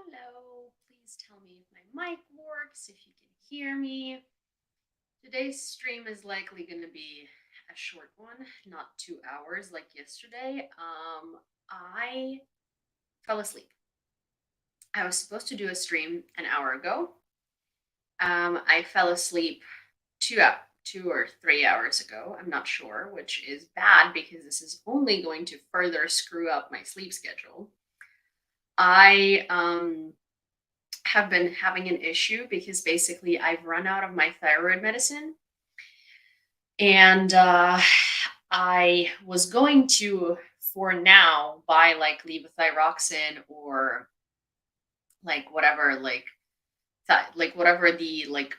Hello, please tell me if my mic works, if you can hear me. Today's stream is likely going to be a short one, not 2 hours like yesterday. I fell asleep. I was supposed to do a stream an hour ago. I fell asleep 2 or 3 hours ago. I'm not sure, which is bad because this is only going to further screw up my sleep schedule. I have been having an issue because basically I've run out of my thyroid medicine, and I was going to, for now, buy like levothyroxine or like whatever, like whatever the like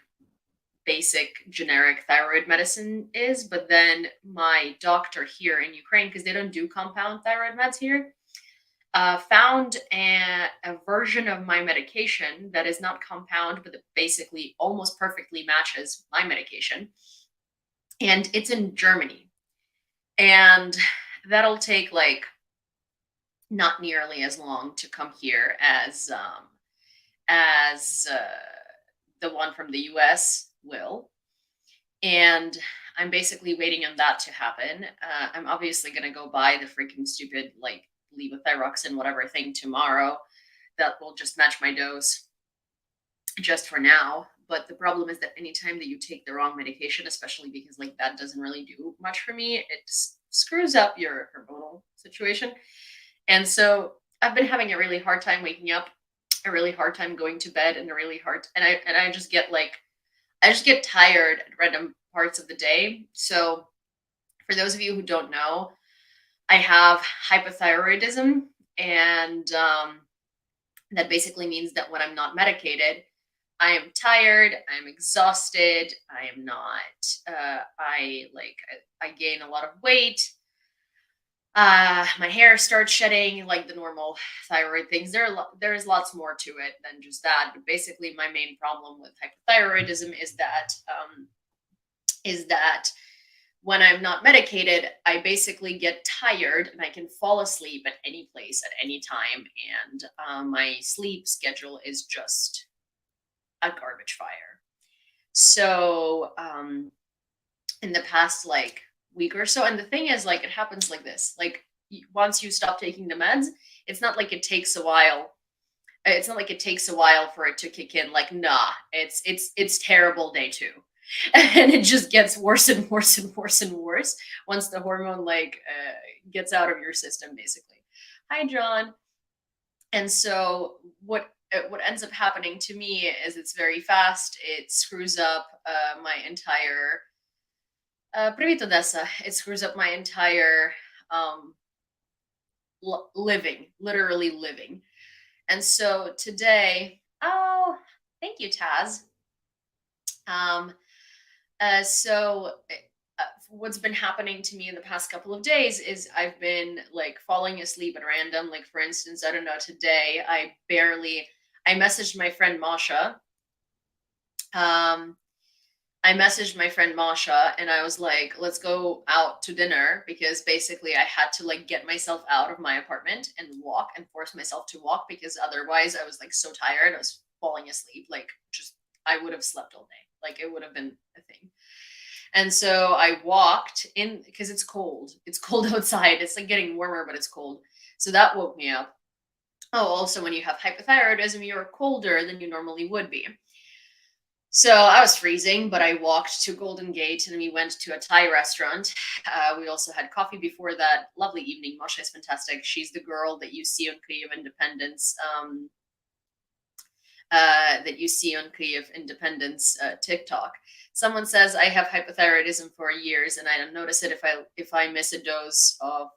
basic generic thyroid medicine is. But then my doctor here in Ukraine, because they don't do compound thyroid meds here, found a version of my medication that is not compound, but that basically almost perfectly matches my medication. And it's in Germany. And that'll take like not nearly as long to come here as the one from the US will. And I'm basically waiting on that to happen. I'm obviously going to go buy the freaking stupid like levothyroxine whatever thing tomorrow that will just match my dose just for now. But the problem is that anytime that you take the wrong medication, especially because like that doesn't really do much for me, it screws up your hormonal situation. And so I've been having a really hard time waking up, a really hard time going to bed, and I just get like I just get tired at random parts of the day. So for those of you who don't know, I have hypothyroidism, and that basically means that when I'm not medicated, I am tired, I'm exhausted, I am not, I gain a lot of weight. My hair starts shedding, like the normal thyroid things. There's lots more to it than just that. But basically, my main problem with hypothyroidism is that when I'm not medicated, I basically get tired and I can fall asleep at any place at any time, and my sleep schedule is just a garbage fire. So in the past like week or so, and the thing is, like, it happens like this: like once you stop taking the meds, it's not like it takes a while. It's not like it takes a while for it to kick in. Like, nah, it's terrible day two, and it just gets worse and worse and worse and worse once the hormone gets out of your system, basically. Hi, John. And so what ends up happening to me is it's very fast. It screws up my entire Привіт, Odessa. It screws up my entire living, literally living. And so today, oh, thank you, Taz. Um, so what's been happening to me in the past couple of days is I've been like falling asleep at random. Like, for instance, I don't know, today I messaged my friend Masha. I messaged my friend Masha and I was like, let's go out to dinner, because basically I had to like get myself out of my apartment and walk and force myself to walk, because otherwise I was like so tired. I was falling asleep. Like, just, I would have slept all day. Like, it would have been a thing. And so I walked in because it's cold. It's cold outside. It's like getting warmer, but it's cold. So that woke me up. Oh, also, when you have hypothyroidism, you're colder than you normally would be. So I was freezing, but I walked to Golden Gate and we went to a Thai restaurant. We also had coffee before that. Lovely evening. Masha is fantastic. She's the girl that you see on Kyiv Independence. TikTok. Someone says I have hypothyroidism for years and I don't notice it if I miss a dose of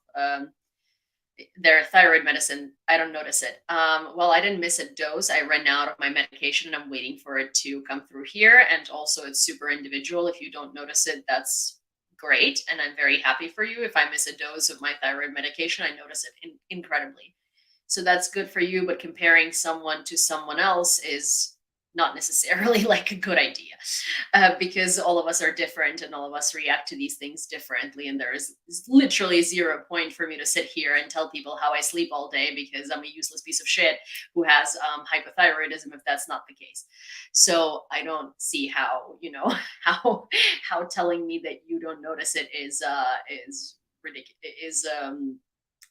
their thyroid medicine. I don't notice it. Well, I didn't miss a dose. I ran out of my medication and I'm waiting for it to come through here. And also, it's super individual. If you don't notice it, that's great. And I'm very happy for you. If I miss a dose of my thyroid medication, I notice it incredibly. So that's good for you. But comparing someone to someone else is not necessarily like a good idea, because all of us are different and all of us react to these things differently. And there is literally 0 point for me to sit here and tell people how I sleep all day because I'm a useless piece of shit who has hypothyroidism if that's not the case. So I don't see how, how telling me that you don't notice it is ridiculous,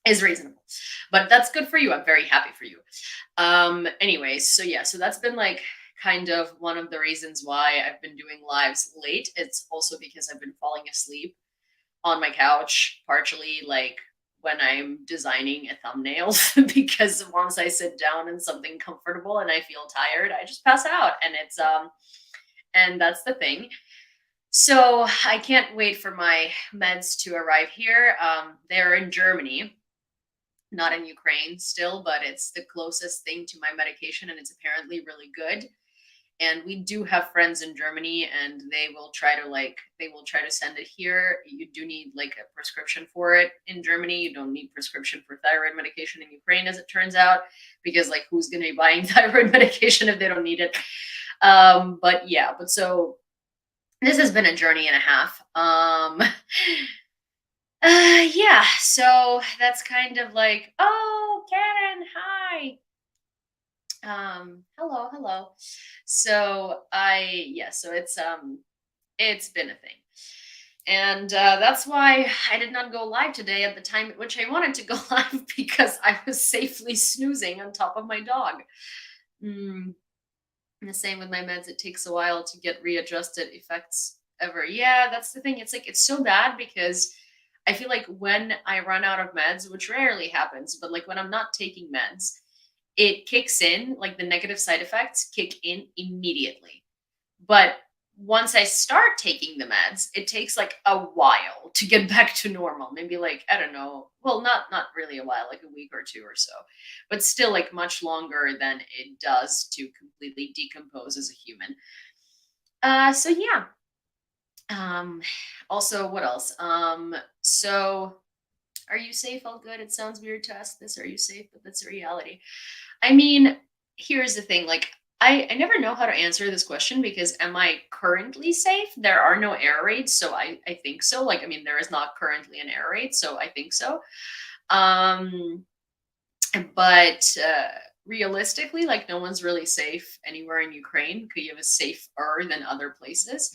is reasonable. But that's good for you. I'm very happy for you. Anyways, so yeah, so that's been like kind of one of the reasons why I've been doing lives late. It's also because I've been falling asleep on my couch, partially like when I'm designing a thumbnail, because once I sit down in something comfortable and I feel tired, I just pass out. And and that's the thing. So I can't wait for my meds to arrive here. They're in Germany, not in Ukraine still, but it's the closest thing to my medication and it's apparently really good. And we do have friends in Germany and they will try to send it here. You do need like a prescription for it in Germany. You don't need prescription for thyroid medication in Ukraine, as it turns out, because like who's going to be buying thyroid medication if they don't need it? But yeah, but so this has been a journey and a half. Yeah, so that's kind of like, oh, Karen, hi. Hello, hello. So so it's been a thing. And that's why I did not go live today at the time at which I wanted to go live because I was safely snoozing on top of my dog. Mm, and the same with my meds. It takes a while to get readjusted effects ever. Yeah, that's the thing. It's like, it's so bad because I feel like when I run out of meds, which rarely happens, but like when I'm not taking meds, it kicks in, like the negative side effects kick in immediately. But once I start taking the meds, it takes like a while to get back to normal. Maybe like, I don't know, well, not really a while, like a week or two or so, but still like much longer than it does to completely decompose as a human. So yeah. Um, Also, what else? So are you safe? All good. It sounds weird to ask this. Are you safe? But that's a reality. I mean, here's the thing. Like, I never know how to answer this question because am I currently safe? There are no air raids, so I think so. Like, I mean, there is not currently an air raid, so I think so. Um, but realistically, like, no one's really safe anywhere in Ukraine. Kyiv is safer than other places.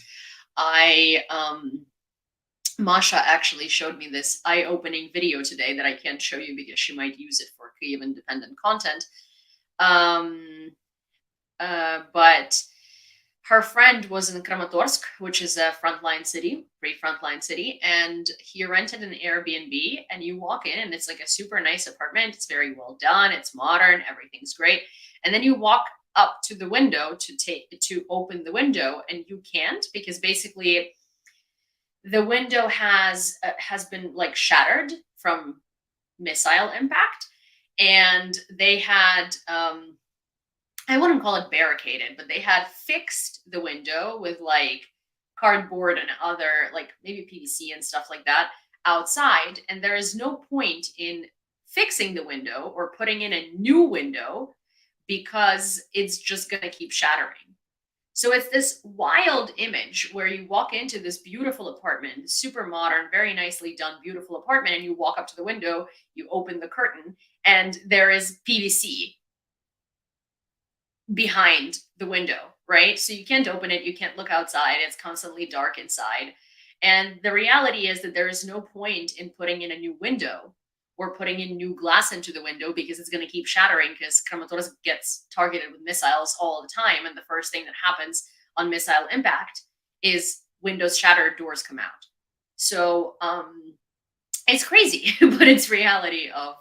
I Masha actually showed me this eye-opening video today that I can't show you because she might use it for Kyiv independent content. Um, but her friend was in Kramatorsk, which is a frontline city, pre-frontline city, and he rented an Airbnb. And you walk in, and it's like a super nice apartment. It's very well done. It's modern. Everything's great. And then you walk up to the window to open the window, and you can't because basically the window has been like shattered from missile impact, and they had I wouldn't call it barricaded, but they had fixed the window with like cardboard and other like maybe PVC and stuff like that outside. And there is no point in fixing the window or putting in a new window because it's just going to keep shattering. So it's this wild image where you walk into this beautiful apartment, super modern, very nicely done, beautiful apartment, and you walk up to the window, you open the curtain, and there is PVC behind the window, right? So you can't open it, you can't look outside, it's constantly dark inside. And the reality is that there is no point in putting in a new window or putting in new glass into the window because it's going to keep shattering because Kramatorsk gets targeted with missiles all the time. And the first thing that happens on missile impact is windows shatter, doors come out. So it's crazy, but it's reality of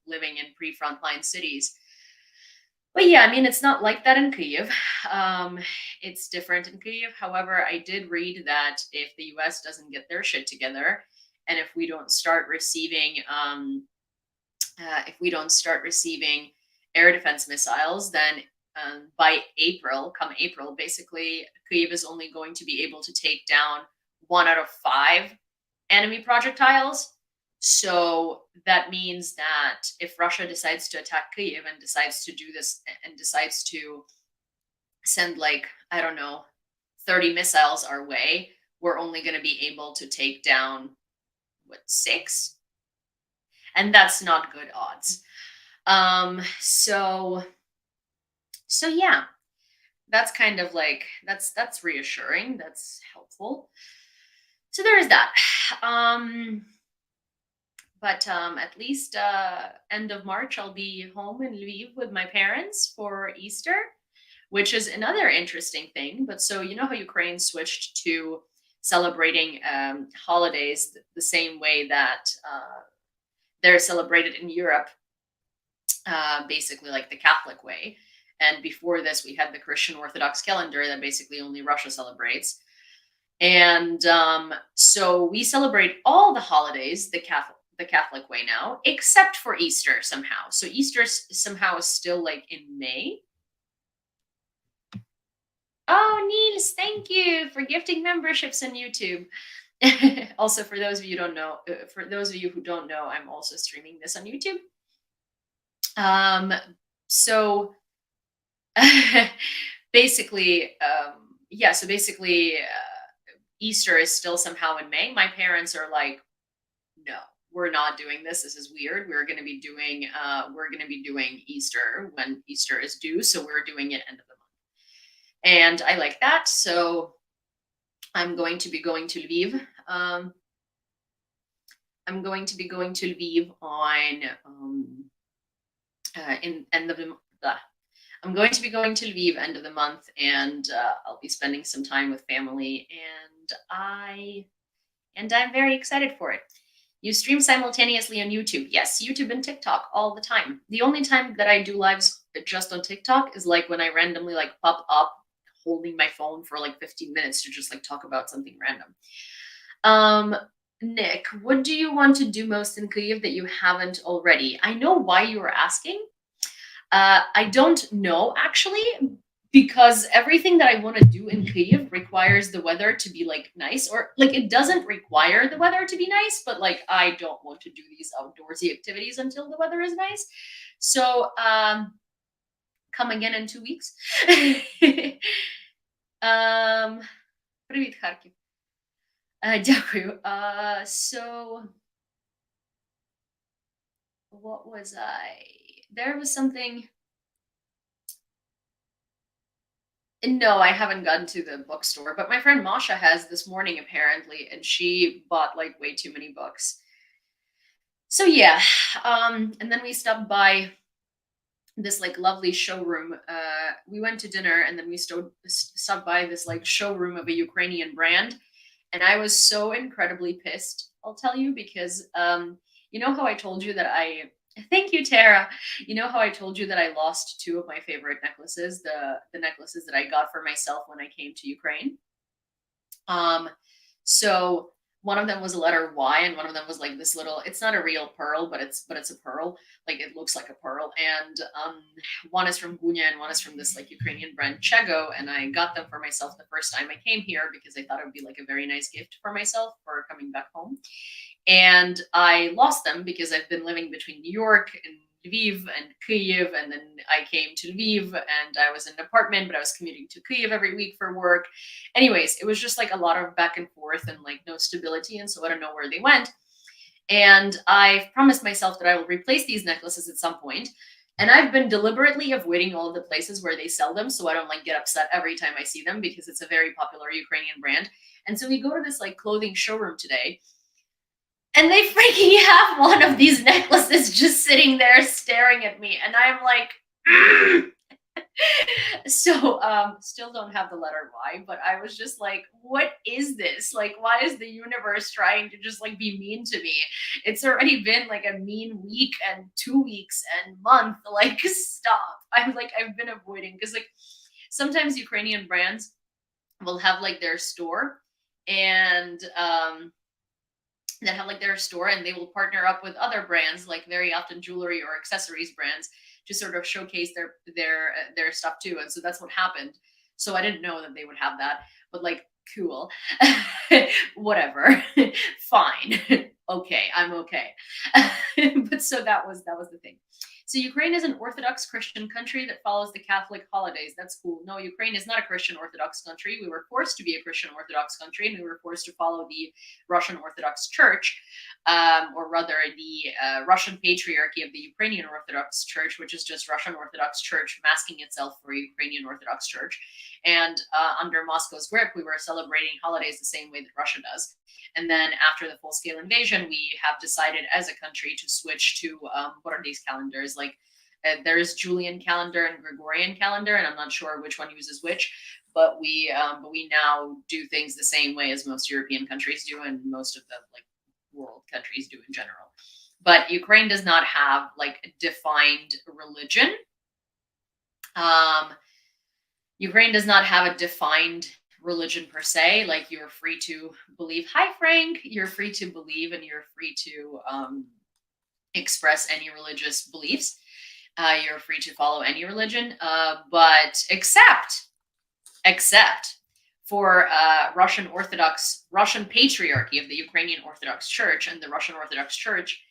living in pre-frontline cities. But yeah, I mean, it's not like that in Kyiv. It's different in Kyiv. However, I did read that if the US doesn't get their shit together, and if we don't start receiving, air defense missiles, then by April, come April, basically, Kyiv is only going to be able to take down 1 out of 5 enemy projectiles. So that means that if Russia decides to attack Kyiv and decides to do this and decides to send like, I don't know, 30 missiles our way, we're only going to be able to take down what, 6? And that's not good odds. So yeah, that's kind of like that's reassuring, that's helpful. So there is that. Um but at least end of March I'll be home in Lviv with my parents for Easter, which is another interesting thing. But so you know how Ukraine switched to celebrating holidays the same way that they're celebrated in Europe, basically like the Catholic way. And before this, we had the Christian Orthodox calendar that basically only Russia celebrates. And so we celebrate all the holidays the Catholic way now, except for Easter somehow. So Easter somehow is still like in May. Oh, Niels, thank you for gifting memberships on YouTube. Also, for those of you who don't know, I'm also streaming this on YouTube. So basically, Easter is still somehow in May. My parents are like, no, we're not doing this. This is weird. We're going to be doing Easter when Easter is due. So we're doing it end of the month. And I like that. So I'm going to be going to Lviv. I'm going to be going to Lviv on in end of the I'm going to be going to Lviv end of the month, and I'll be spending some time with family, and I'm very excited for it. You stream simultaneously on YouTube. Yes, YouTube and TikTok all the time. The only time that I do lives just on TikTok is like when I randomly like pop up holding my phone for like 15 minutes to just like talk about something random. Nick, what do you want to do most in Kyiv that you haven't already? I know why you were asking. I don't know actually, because everything that I want to do in Kyiv requires the weather to be like nice, or like it doesn't require the weather to be nice, but like I don't want to do these outdoorsy activities until the weather is nice. So come again in 2 weeks. Привіт, Харків. Дякую. So what was I? There was something. No, I haven't gone to the bookstore, but my friend Masha has this morning apparently, and she bought like way too many books. So yeah, and then we stopped by this like lovely showroom. We went to dinner, and then we stopped by this like showroom of a Ukrainian brand, and I was so incredibly pissed. I'll tell you, because you know how I told you that I. Thank you, Tara. You know how I told you that I lost 2 of my favorite necklaces, the necklaces that I got for myself when I came to Ukraine. So one of them was a letter Y, and one of them was like this little. It's not a real pearl, but it's a pearl. Like it looks like a pearl. And one is from Gunya, and one is from this like Ukrainian brand Chego. And I got them for myself the first time I came here because I thought it would be like a very nice gift for myself for coming back home. And I lost them because I've been living between New York and Lviv and Kyiv, and then I came to Lviv, and I was in an apartment, but I was commuting to Kyiv every week for work. Anyways, it was just like a lot of back and forth and like no stability, and so I don't know where they went. And I've promised myself that I will replace these necklaces at some point. And I've been deliberately avoiding all of the places where they sell them, so I don't like get upset every time I see them, because it's a very popular Ukrainian brand. And so we go to this like clothing showroom today, and they freaking have one of these necklaces just sitting there staring at me. And I'm like, so still don't have the letter Y, but I was just like, what is this? Like, why is the universe trying to just like be mean to me? It's already been like a mean week and 2 weeks and month. Like, stop. I've been avoiding, because like sometimes Ukrainian brands will have like their store, and that have like their store, and they will partner up with other brands, like very often jewelry or accessories brands, to sort of showcase their stuff too. And so that's what happened. So I didn't know that they would have that, but like, cool. Whatever. Fine. Okay, I'm okay. But so that was the thing. So Ukraine is an Orthodox Christian country that follows the Catholic holidays. That's cool. No, Ukraine is not a Christian Orthodox country. We were forced to be a Christian Orthodox country, and we were forced to follow the Russian Orthodox Church, or rather the Russian Patriarchy of the Ukrainian Orthodox Church, which is just Russian Orthodox Church masking itself for Ukrainian Orthodox Church. And under Moscow's grip, we were celebrating holidays the same way that Russia does. And then after the full-scale invasion, we have decided as a country to switch to what are these calendars? Like there's Julian calendar and Gregorian calendar, and I'm not sure which one uses which. But we now do things the same way as most European countries do, and most of the like world countries do in general. But Ukraine does not have like a defined religion. Ukraine does not have a defined religion per se. Like you're free to believe. Hi, Frank. You're free to believe, and you're free to express any religious beliefs. You're free to follow any religion, but except for Russian Patriarchy of the Ukrainian Orthodox Church and the Russian Orthodox Church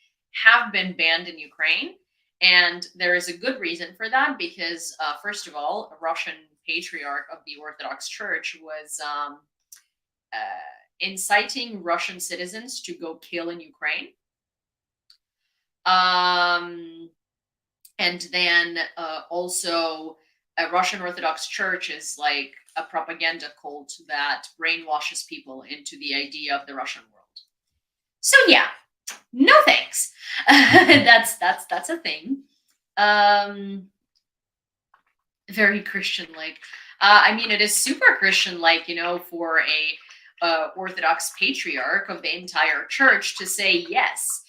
have been banned in Ukraine. And there is a good reason for that because, first of all, a Russian Patriarch of the Orthodox Church was inciting Russian citizens to go kill in Ukraine. And then also a Russian Orthodox Church is like a propaganda cult that brainwashes people into the idea of the Russian world. So yeah, no thanks. that's a thing. Very Christian-like. I mean, it is super Christian-like, you know, for a Orthodox patriarch of the entire church to say, yes,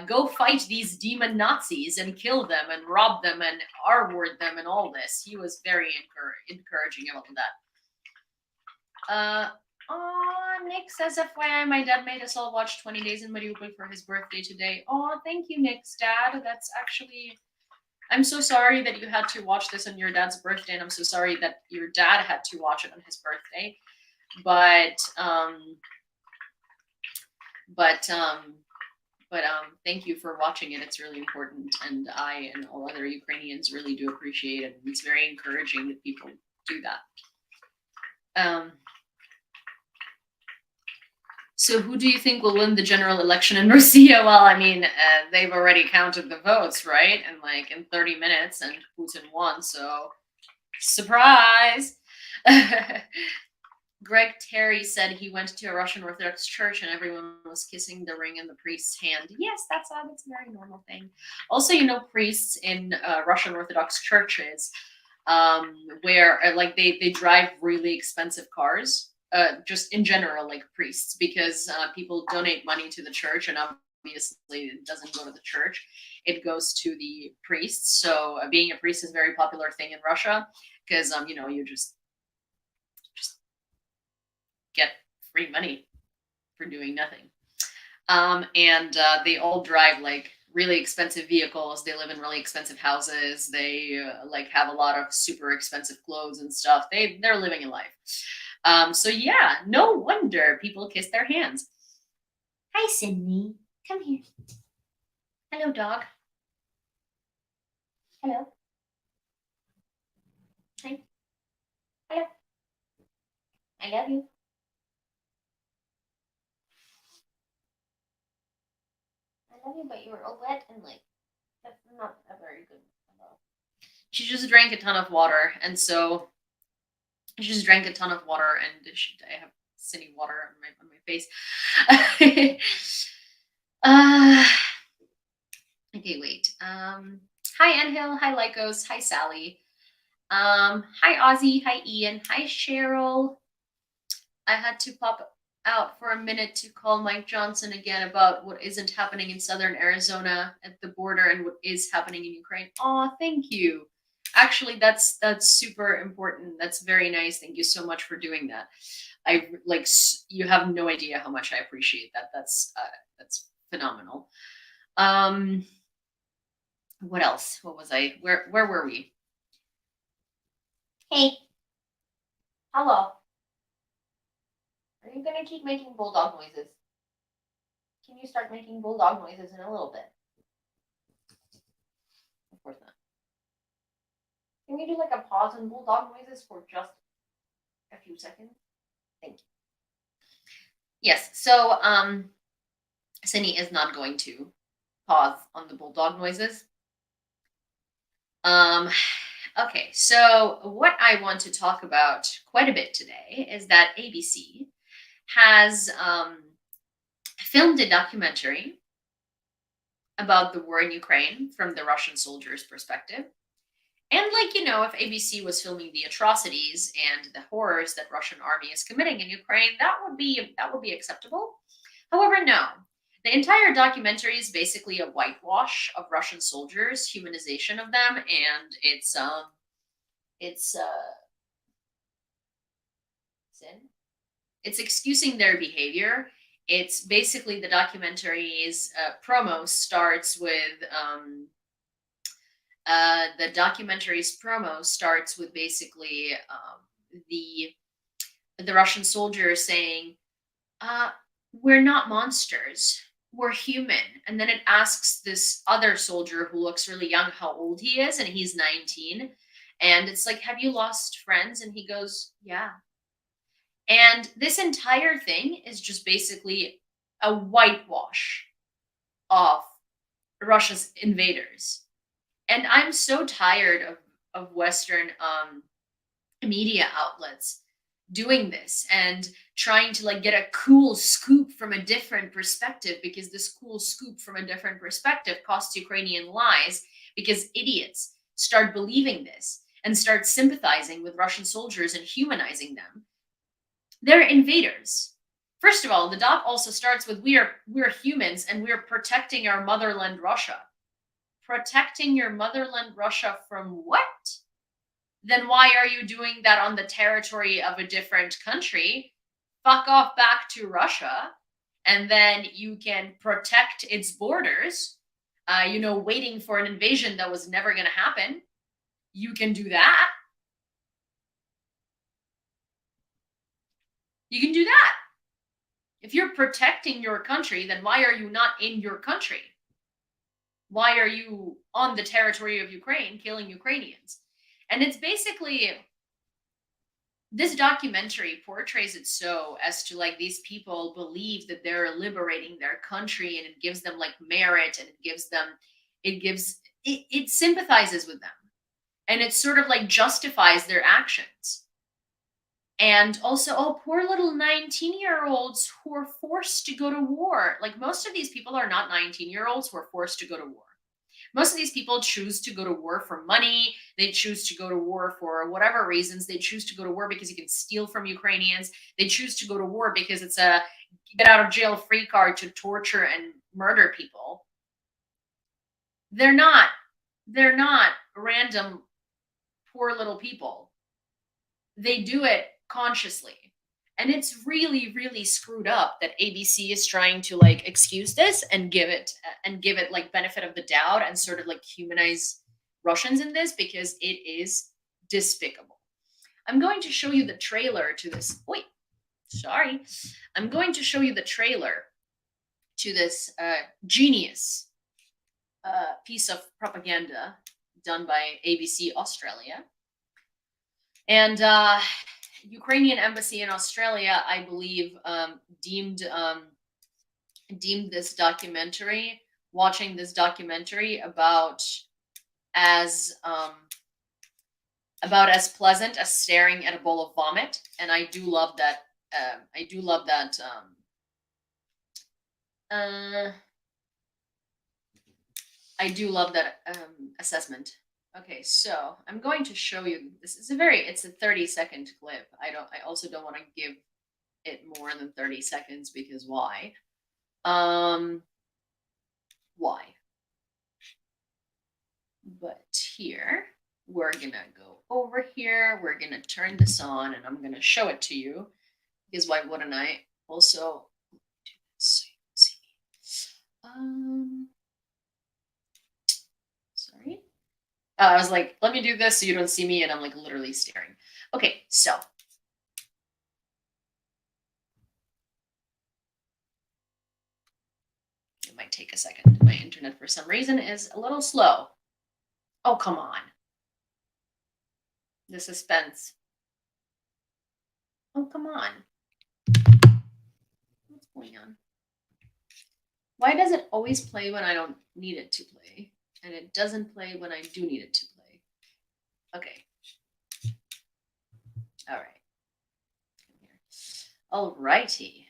go fight these demon Nazis and kill them and rob them and R-word them and all this. He was very encouraging about that. Nick says, FYI, my dad made us all watch 20 Days in Mariupol for his birthday today. Oh, thank you, Nick's dad. That's actually... I'm so sorry that you had to watch this on your dad's birthday, and I'm so sorry that your dad had to watch it on his birthday. But thank you for watching it. It's really important, and I and all other Ukrainians really do appreciate it. It's very encouraging that people do that. So who do you think will win the general election in Russia? Well, I mean, they've already counted the votes, right? And like in 30 minutes, and Putin won, so surprise. Greg Terry said he went to a Russian Orthodox church and everyone was kissing the ring in the priest's hand. Yes, that's a very normal thing. Also, you know, priests in Russian Orthodox churches, where like they drive really expensive cars. Just in general, like priests, because people donate money to the church, and obviously it doesn't go to the church, it goes to the priests. So being a priest is a very popular thing in Russia because you know, you just get free money for doing nothing. And they all drive like really expensive vehicles. They live in really expensive houses. They like have a lot of super expensive clothes and stuff. They're living a life. So yeah, no wonder people kiss their hands. Hi, Sydney. Come here. Hello, dog. Hello. Hi. Hello. I love you. I love you, but you were all wet and like, that's not a very good hello. She just drank a ton of water, and so she just drank a ton of water, and I have city water on my face. Okay, wait. Hi, Anhil. Hi, Lycos. Hi, Sally. Hi, Ozzy. Hi, Ian. Hi, Cheryl. I had to pop out for a minute to call Mike Johnson again about what isn't happening in southern Arizona at the border and what is happening in Ukraine. Oh, thank you. Actually, that's super important. That's very nice. Thank you so much for doing that. I like, you have no idea how much I appreciate that. That's phenomenal. What else? What was I? Where were we? Hey. Hello. Are you gonna keep making bulldog noises? Can you start making bulldog noises in a little bit? course not. Can we do like a pause on bulldog noises for just a few seconds? Thank you. Yes, so Cindy is not going to pause on the bulldog noises. Okay, so what I want to talk about quite a bit today is that ABC has filmed a documentary about the war in Ukraine from the Russian soldiers' perspective. And like, you know, if ABC was filming the atrocities and the horrors that Russian army is committing in Ukraine, that would be acceptable. However, no. The entire documentary is basically a whitewash of Russian soldiers, humanization of them, and it's excusing their behavior. It's basically the documentary's promo starts with basically the Russian soldier saying, "We're not monsters. We're human." And then it asks this other soldier who looks really young how old he is, and he's 19. And it's like, "Have you lost friends?" And he goes, "Yeah." And this entire thing is just basically a whitewash of Russia's invaders. And I'm so tired of Western media outlets doing this and trying to like get a cool scoop from a different perspective, because this cool scoop from a different perspective costs Ukrainian lives, because idiots start believing this and start sympathizing with Russian soldiers and humanizing them. They're invaders. First of all, the doc also starts with we're humans and we're protecting our motherland Russia. Protecting your motherland Russia from what? Then why are you doing that on the territory of a different country? Fuck off back to Russia, and then you can protect its borders, waiting for an invasion that was never going to happen. You can do that. You can do that. If you're protecting your country, then why are you not in your country? Why are you on the territory of Ukraine killing Ukrainians? And it's basically, this documentary portrays it so as to like these people believe that they're liberating their country, and it gives them like merit, and it sympathizes with them, and it sort of like justifies their actions. And also, oh, poor little 19-year-olds who are forced to go to war. Like, most of these people are not 19-year-olds who are forced to go to war. Most of these people choose to go to war for money. They choose to go to war for whatever reasons. They choose to go to war because you can steal from Ukrainians. They choose to go to war because it's a get out of jail free card to torture and murder people. They're not random poor little people. They do it consciously. And it's really, really screwed up that ABC is trying to like excuse this and give it like benefit of the doubt and sort of like humanize Russians in this, because it is despicable. I'm going to show you the trailer to this. Wait, sorry. I'm going to show you the trailer to this genius piece of propaganda done by ABC Australia. And Ukrainian embassy in Australia, I believe, deemed this documentary, watching this documentary, about as pleasant as staring at a bowl of vomit. And I do love that. I do love that assessment. Okay, so I'm going to show you. It's a 30-second clip. I also don't want to give it more than 30 seconds, because why? Why? But here, we're gonna go over here. We're gonna turn this on, and I'm gonna show it to you, because why wouldn't I? Also, do this so you can see me. Sorry. I was like, let me do this so you don't see me, and I'm like literally staring. Okay, so. It might take a second. My internet, for some reason, is a little slow. Oh, come on. The suspense. Oh, come on. What's going on? Why does it always play when I don't need it to play? And it doesn't play when I do need it to play. Okay. All right. All righty.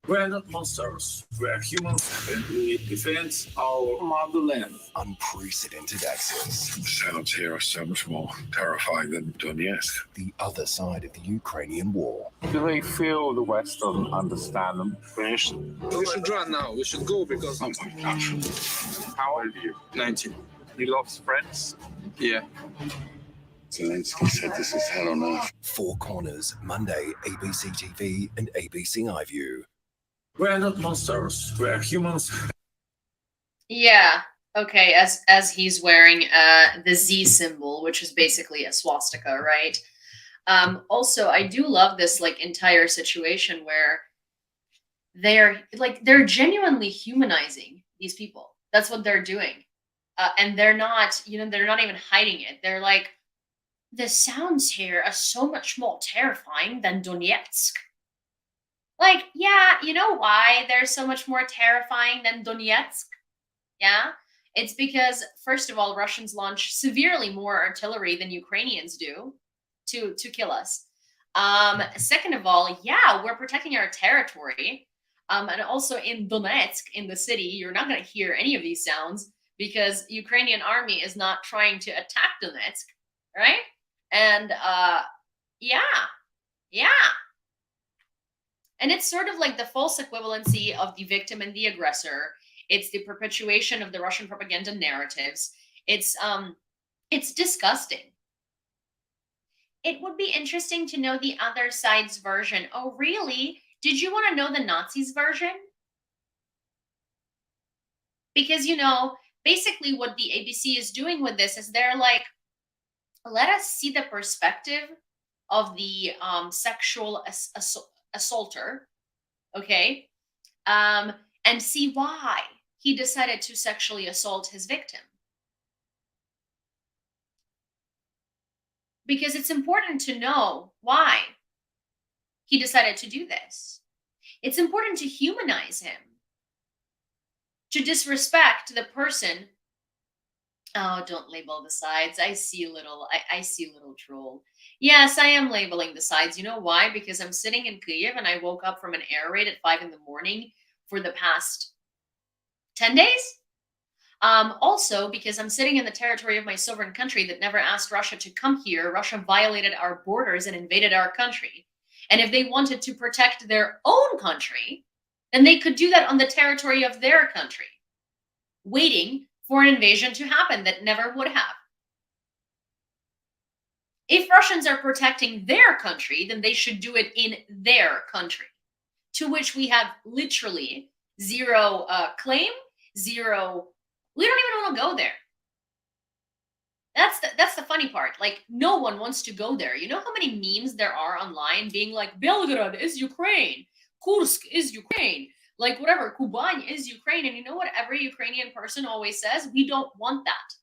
We're not monsters. We're humans and we defend our motherland. Unprecedented access. The sounds here are so much more terrifying than Donetsk. The other side of the Ukrainian war. Do they feel the West doesn't understand them? We should run now. We should go because... Oh my gosh. How old are you? 19. You lost friends? Yeah. Zelensky said this is hell on earth. Four Corners, Monday, ABC TV and ABC iView. We're not monsters. We're humans. Yeah. Okay. As he's wearing the Z symbol, which is basically a swastika, right? Also, I do love this like entire situation where they're genuinely humanizing these people. That's what they're doing, and they're not even hiding it. They're like, the sounds here are so much more terrifying than Donetsk. Like, yeah, you know why they're so much more terrifying than Donetsk? Yeah, it's because first of all, Russians launch severely more artillery than Ukrainians do to kill us. Second of all, yeah, we're protecting our territory. And also in Donetsk, in the city, you're not going to hear any of these sounds because Ukrainian army is not trying to attack Donetsk, right? And yeah. And it's sort of like the false equivalency of the victim and the aggressor. It's the perpetuation of the Russian propaganda narratives. It's disgusting. It would be interesting to know the other side's version. Oh, really? Did you want to know the Nazis' version? Because, basically what the ABC is doing with this is they're like, let us see the perspective of the sexual assaulter, okay? And see why he decided to sexually assault his victim. Because it's important to know why he decided to do this. It's important to humanize him, to disrespect the person. Oh, don't label the sides. I see little troll. Yes, I am labeling the sides. You know why? Because I'm sitting in Kyiv and I woke up from an air raid at 5 a.m. for the past 10 days. Also, because I'm sitting in the territory of my sovereign country that never asked Russia to come here. Russia violated our borders and invaded our country. And if they wanted to protect their own country, then they could do that on the territory of their country, waiting for an invasion to happen that never would have. If Russians are protecting their country, then they should do it in their country, to which we have literally zero claim, zero. We don't even want to go there. That's the funny part. Like, no one wants to go there. You know how many memes there are online being like, Belgrade is Ukraine, Kursk is Ukraine, like whatever, Kuban is Ukraine. And you know what every Ukrainian person always says? We don't want that.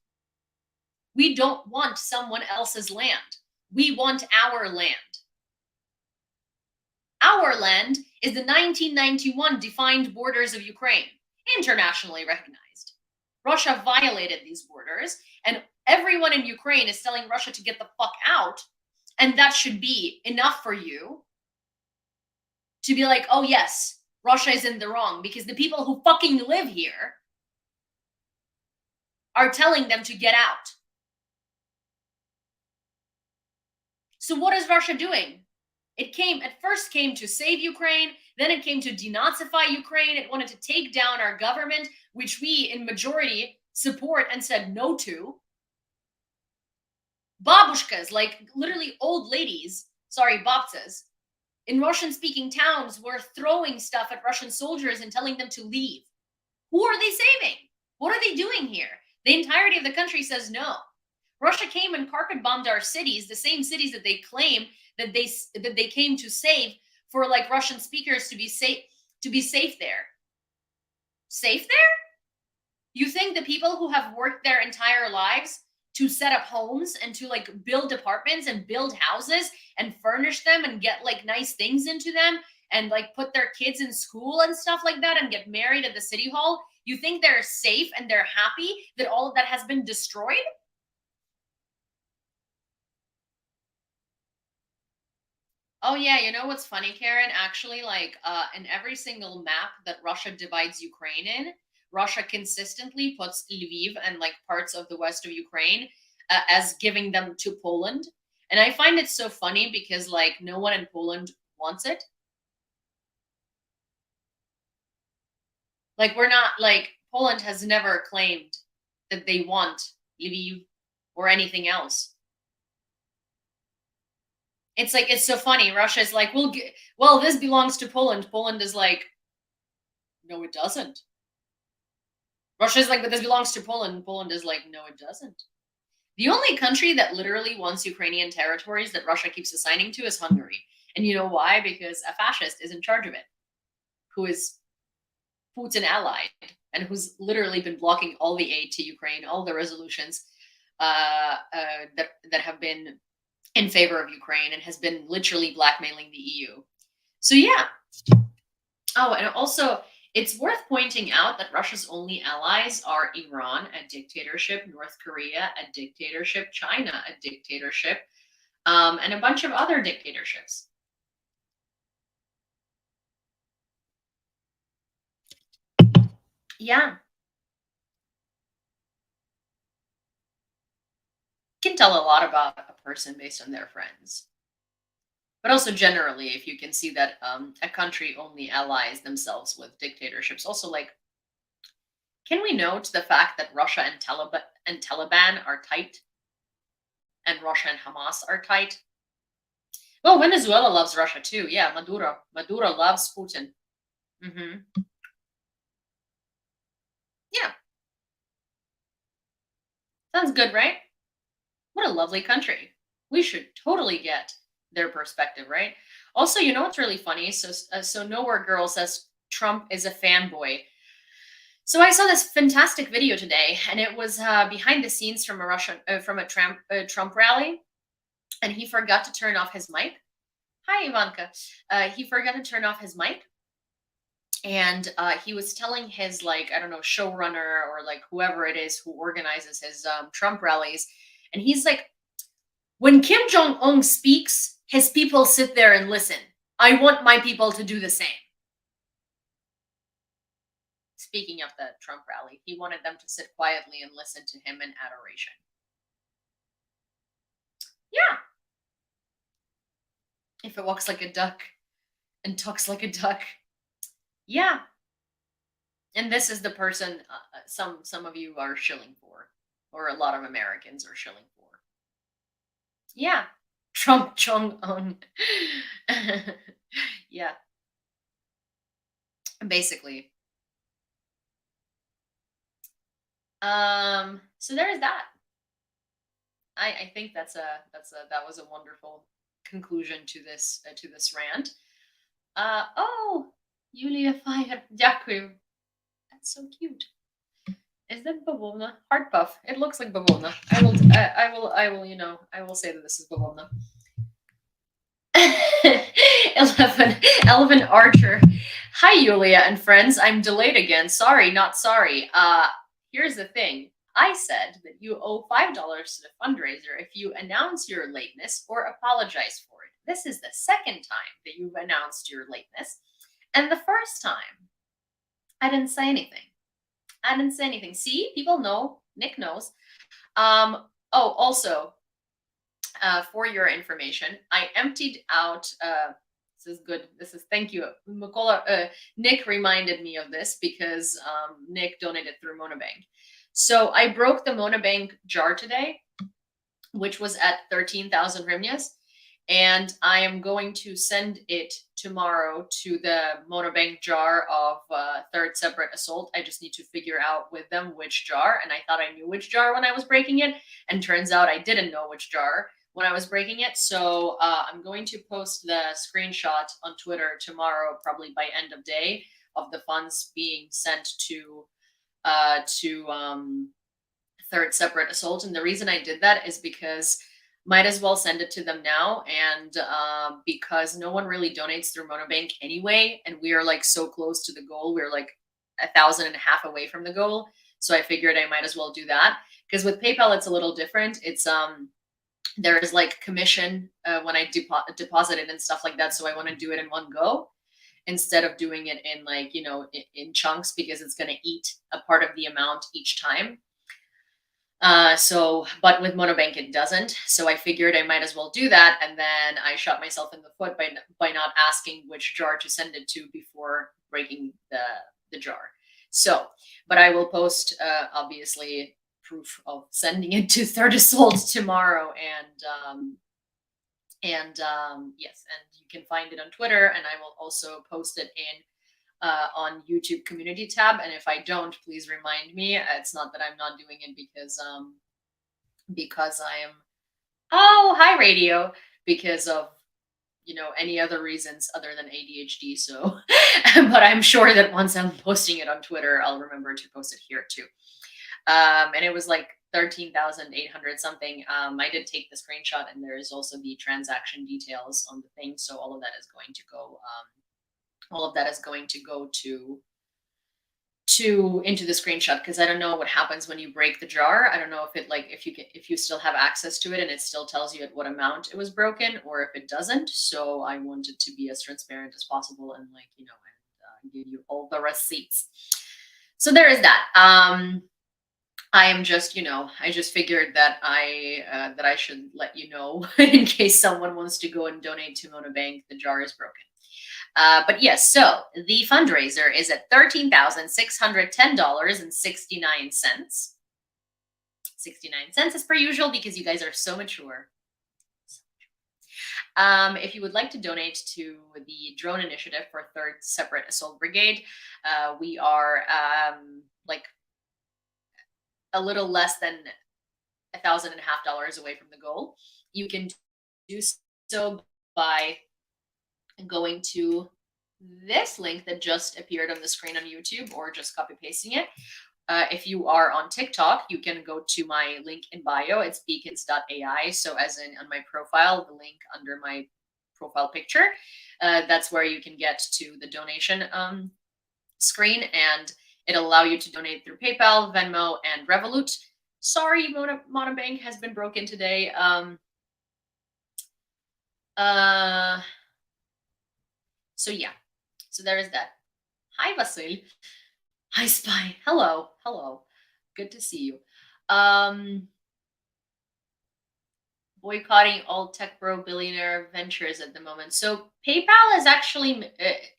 We don't want someone else's land. We want our land. Our land is the 1991 defined borders of Ukraine, internationally recognized. Russia violated these borders, and everyone in Ukraine is telling Russia to get the fuck out, and that should be enough for you to be like, oh yes, Russia is in the wrong, because the people who fucking live here are telling them to get out. So what is Russia doing? It first came to save Ukraine, then it came to denazify Ukraine. It wanted to take down our government, which we in majority support and said no to. Babushkas, like literally old ladies, babtsas, in Russian-speaking towns were throwing stuff at Russian soldiers and telling them to leave. Who are they saving? What are they doing here? The entirety of the country says no. Russia came and carpet bombed our cities, the same cities that they claim that they came to save for like Russian speakers to be safe there. Safe there? You think the people who have worked their entire lives to set up homes and to like build apartments and build houses and furnish them and get like nice things into them and like put their kids in school and stuff like that and get married at the city hall, you think they're safe and they're happy that all of that has been destroyed? Oh yeah, you know what's funny, Karen? Actually, like in every single map that Russia divides Ukraine in, Russia consistently puts Lviv and like parts of the west of Ukraine as giving them to Poland. And I find it so funny because like no one in Poland wants it. Like we're not like Poland has never claimed that they want Lviv or anything else. It's like it's so funny. Russia is like, well, this belongs to Poland. Poland is like, no, it doesn't. Russia is like, but this belongs to Poland. Poland is like, no, it doesn't. The only country that literally wants Ukrainian territories that Russia keeps assigning to is Hungary. And you know why? Because a fascist is in charge of it, who is Putin allied and who's literally been blocking all the aid to Ukraine, all the resolutions that have been in favor of Ukraine, and has been literally blackmailing the EU. So yeah. Oh, and also it's worth pointing out that Russia's only allies are Iran, a dictatorship, North Korea, a dictatorship, China, a dictatorship, and a bunch of other dictatorships. Yeah. Can tell a lot about a person based on their friends. But also generally, if you can see that a country only allies themselves with dictatorships. Also, like, can we note the fact that Russia and Taliban are tight? And Russia and Hamas are tight? Well, Venezuela loves Russia too. Yeah, Maduro. Maduro loves Putin. Yeah. Sounds good, right? What a lovely country. We should totally get their perspective, right? Also, you know what's really funny? So Nowhere Girl says Trump is a fanboy. So I saw this fantastic video today, and it was behind the scenes from a Trump rally, and he forgot to turn off his mic. Hi, Ivanka. He forgot to turn off his mic, and he was telling his like I don't know showrunner or like whoever it is who organizes his Trump rallies, and he's like, when Kim Jong-un speaks, his people sit there and listen. I want my people to do the same. Speaking of the Trump rally, he wanted them to sit quietly and listen to him in adoration. Yeah. If it walks like a duck and talks like a duck. Yeah. And this is the person some of you are shilling for, or a lot of Americans are shilling for. Yeah. Trump Jong-un. Yeah. Basically. So there's that. I think that was a wonderful conclusion to this rant. Oh, Yulia Fire. Дякую. That's so cute. Is that bavovna? Heart puff. It looks like bavovna. I will say that this is bavovna. 11 Archer. Hi, Yulia and friends. I'm delayed again. Sorry, not sorry. Here's the thing. I said that you owe $5 to the fundraiser if you announce your lateness or apologize for it. This is the second time that you've announced your lateness. And the first time, I didn't say anything. I didn't say anything. See, people know. Nick knows. Oh, also, for your information, I emptied out. This is good. This is thank you, Mikola. Nick reminded me of this because Nick donated through Monobank. So I broke the Monobank jar today, which was at 13,000 hryvnias. And I am going to send it tomorrow to the Monobank jar of Third Separate Assault. I just need to figure out with them which jar. And I thought I knew which jar when I was breaking it. And turns out I didn't know which jar when I was breaking it. So I'm going to post the screenshot on Twitter tomorrow, probably by end of day, of the funds being sent to to third separate assault. And the reason I did that is because might as well send it to them now. And because no one really donates through Monobank anyway. And we are like so close to the goal. We're like 1,500 away from the goal. So I figured I might as well do that. Because with PayPal, it's a little different. It's there is like commission when I deposit it and stuff like that. So I want to do it in one go instead of doing it in like, you know, in chunks, because it's going to eat a part of the amount each time. But with Monobank, it doesn't. So I figured I might as well do that. And then I shot myself in the foot by not asking which jar to send it to before breaking the jar. So, but I will post, obviously, proof of sending it to Third Assault tomorrow. And yes, and you can find it on Twitter, and I will also post it in on YouTube community tab. And if I don't, please remind me. It's not that I'm not doing it because I am, oh, hi radio, because of, you know, any other reasons other than ADHD. So, but I'm sure that once I'm posting it on Twitter, I'll remember to post it here too. And it was like 13,800 something. I did take the screenshot, and there is also the transaction details on the thing. So all of that is going to go, into the screenshot, because I don't know what happens when you break the jar. I don't know if it like if you still have access to it and it still tells you at what amount it was broken, or if it doesn't. So I wanted to be as transparent as possible and, like, you know, and give you all the receipts. So there is that. I am just, you know, I just figured that I should let you know in case someone wants to go and donate to Monobank. The jar is broken. But yes, so the fundraiser is at $13,610.69. 69 cents as per usual, because you guys are so mature. If you would like to donate to the drone initiative for Third Separate Assault Brigade, we are like a little less than $1,500 away from the goal. You can do so by going to this link that just appeared on the screen on YouTube, or just copy pasting it. If you are on TikTok, you can go to my link in bio. It's beacons.ai. So as in on my profile, the link under my profile picture, that's where you can get to the donation screen, and it'll allow you to donate through PayPal, Venmo, and Revolut. Sorry, Monobank has been broken today. So yeah, so there is that. Hi, Vasil. Hi, Spy. Hello. Hello. Good to see you. Boycotting all tech bro billionaire ventures at the moment. So PayPal is actually,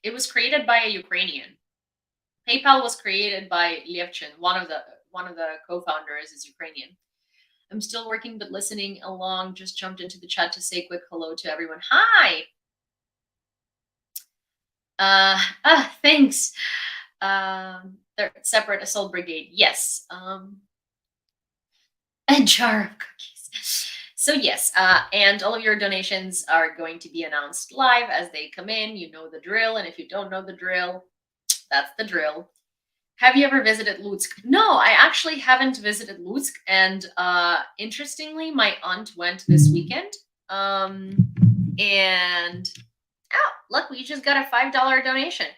it was created by a Ukrainian. PayPal was created by Levchin. One of the co-founders is Ukrainian. I'm still working but listening along. Just jumped into the chat to say quick hello to everyone. Hi. Thanks. Third Separate Assault Brigade. Yes. A jar of cookies. So yes, and all of your donations are going to be announced live as they come in. You know the drill, and if you don't know the drill, that's the drill. Have you ever visited Lutsk? No, I actually haven't visited Lutsk, and interestingly, my aunt went this weekend. And oh, look, we just got a $5 donation.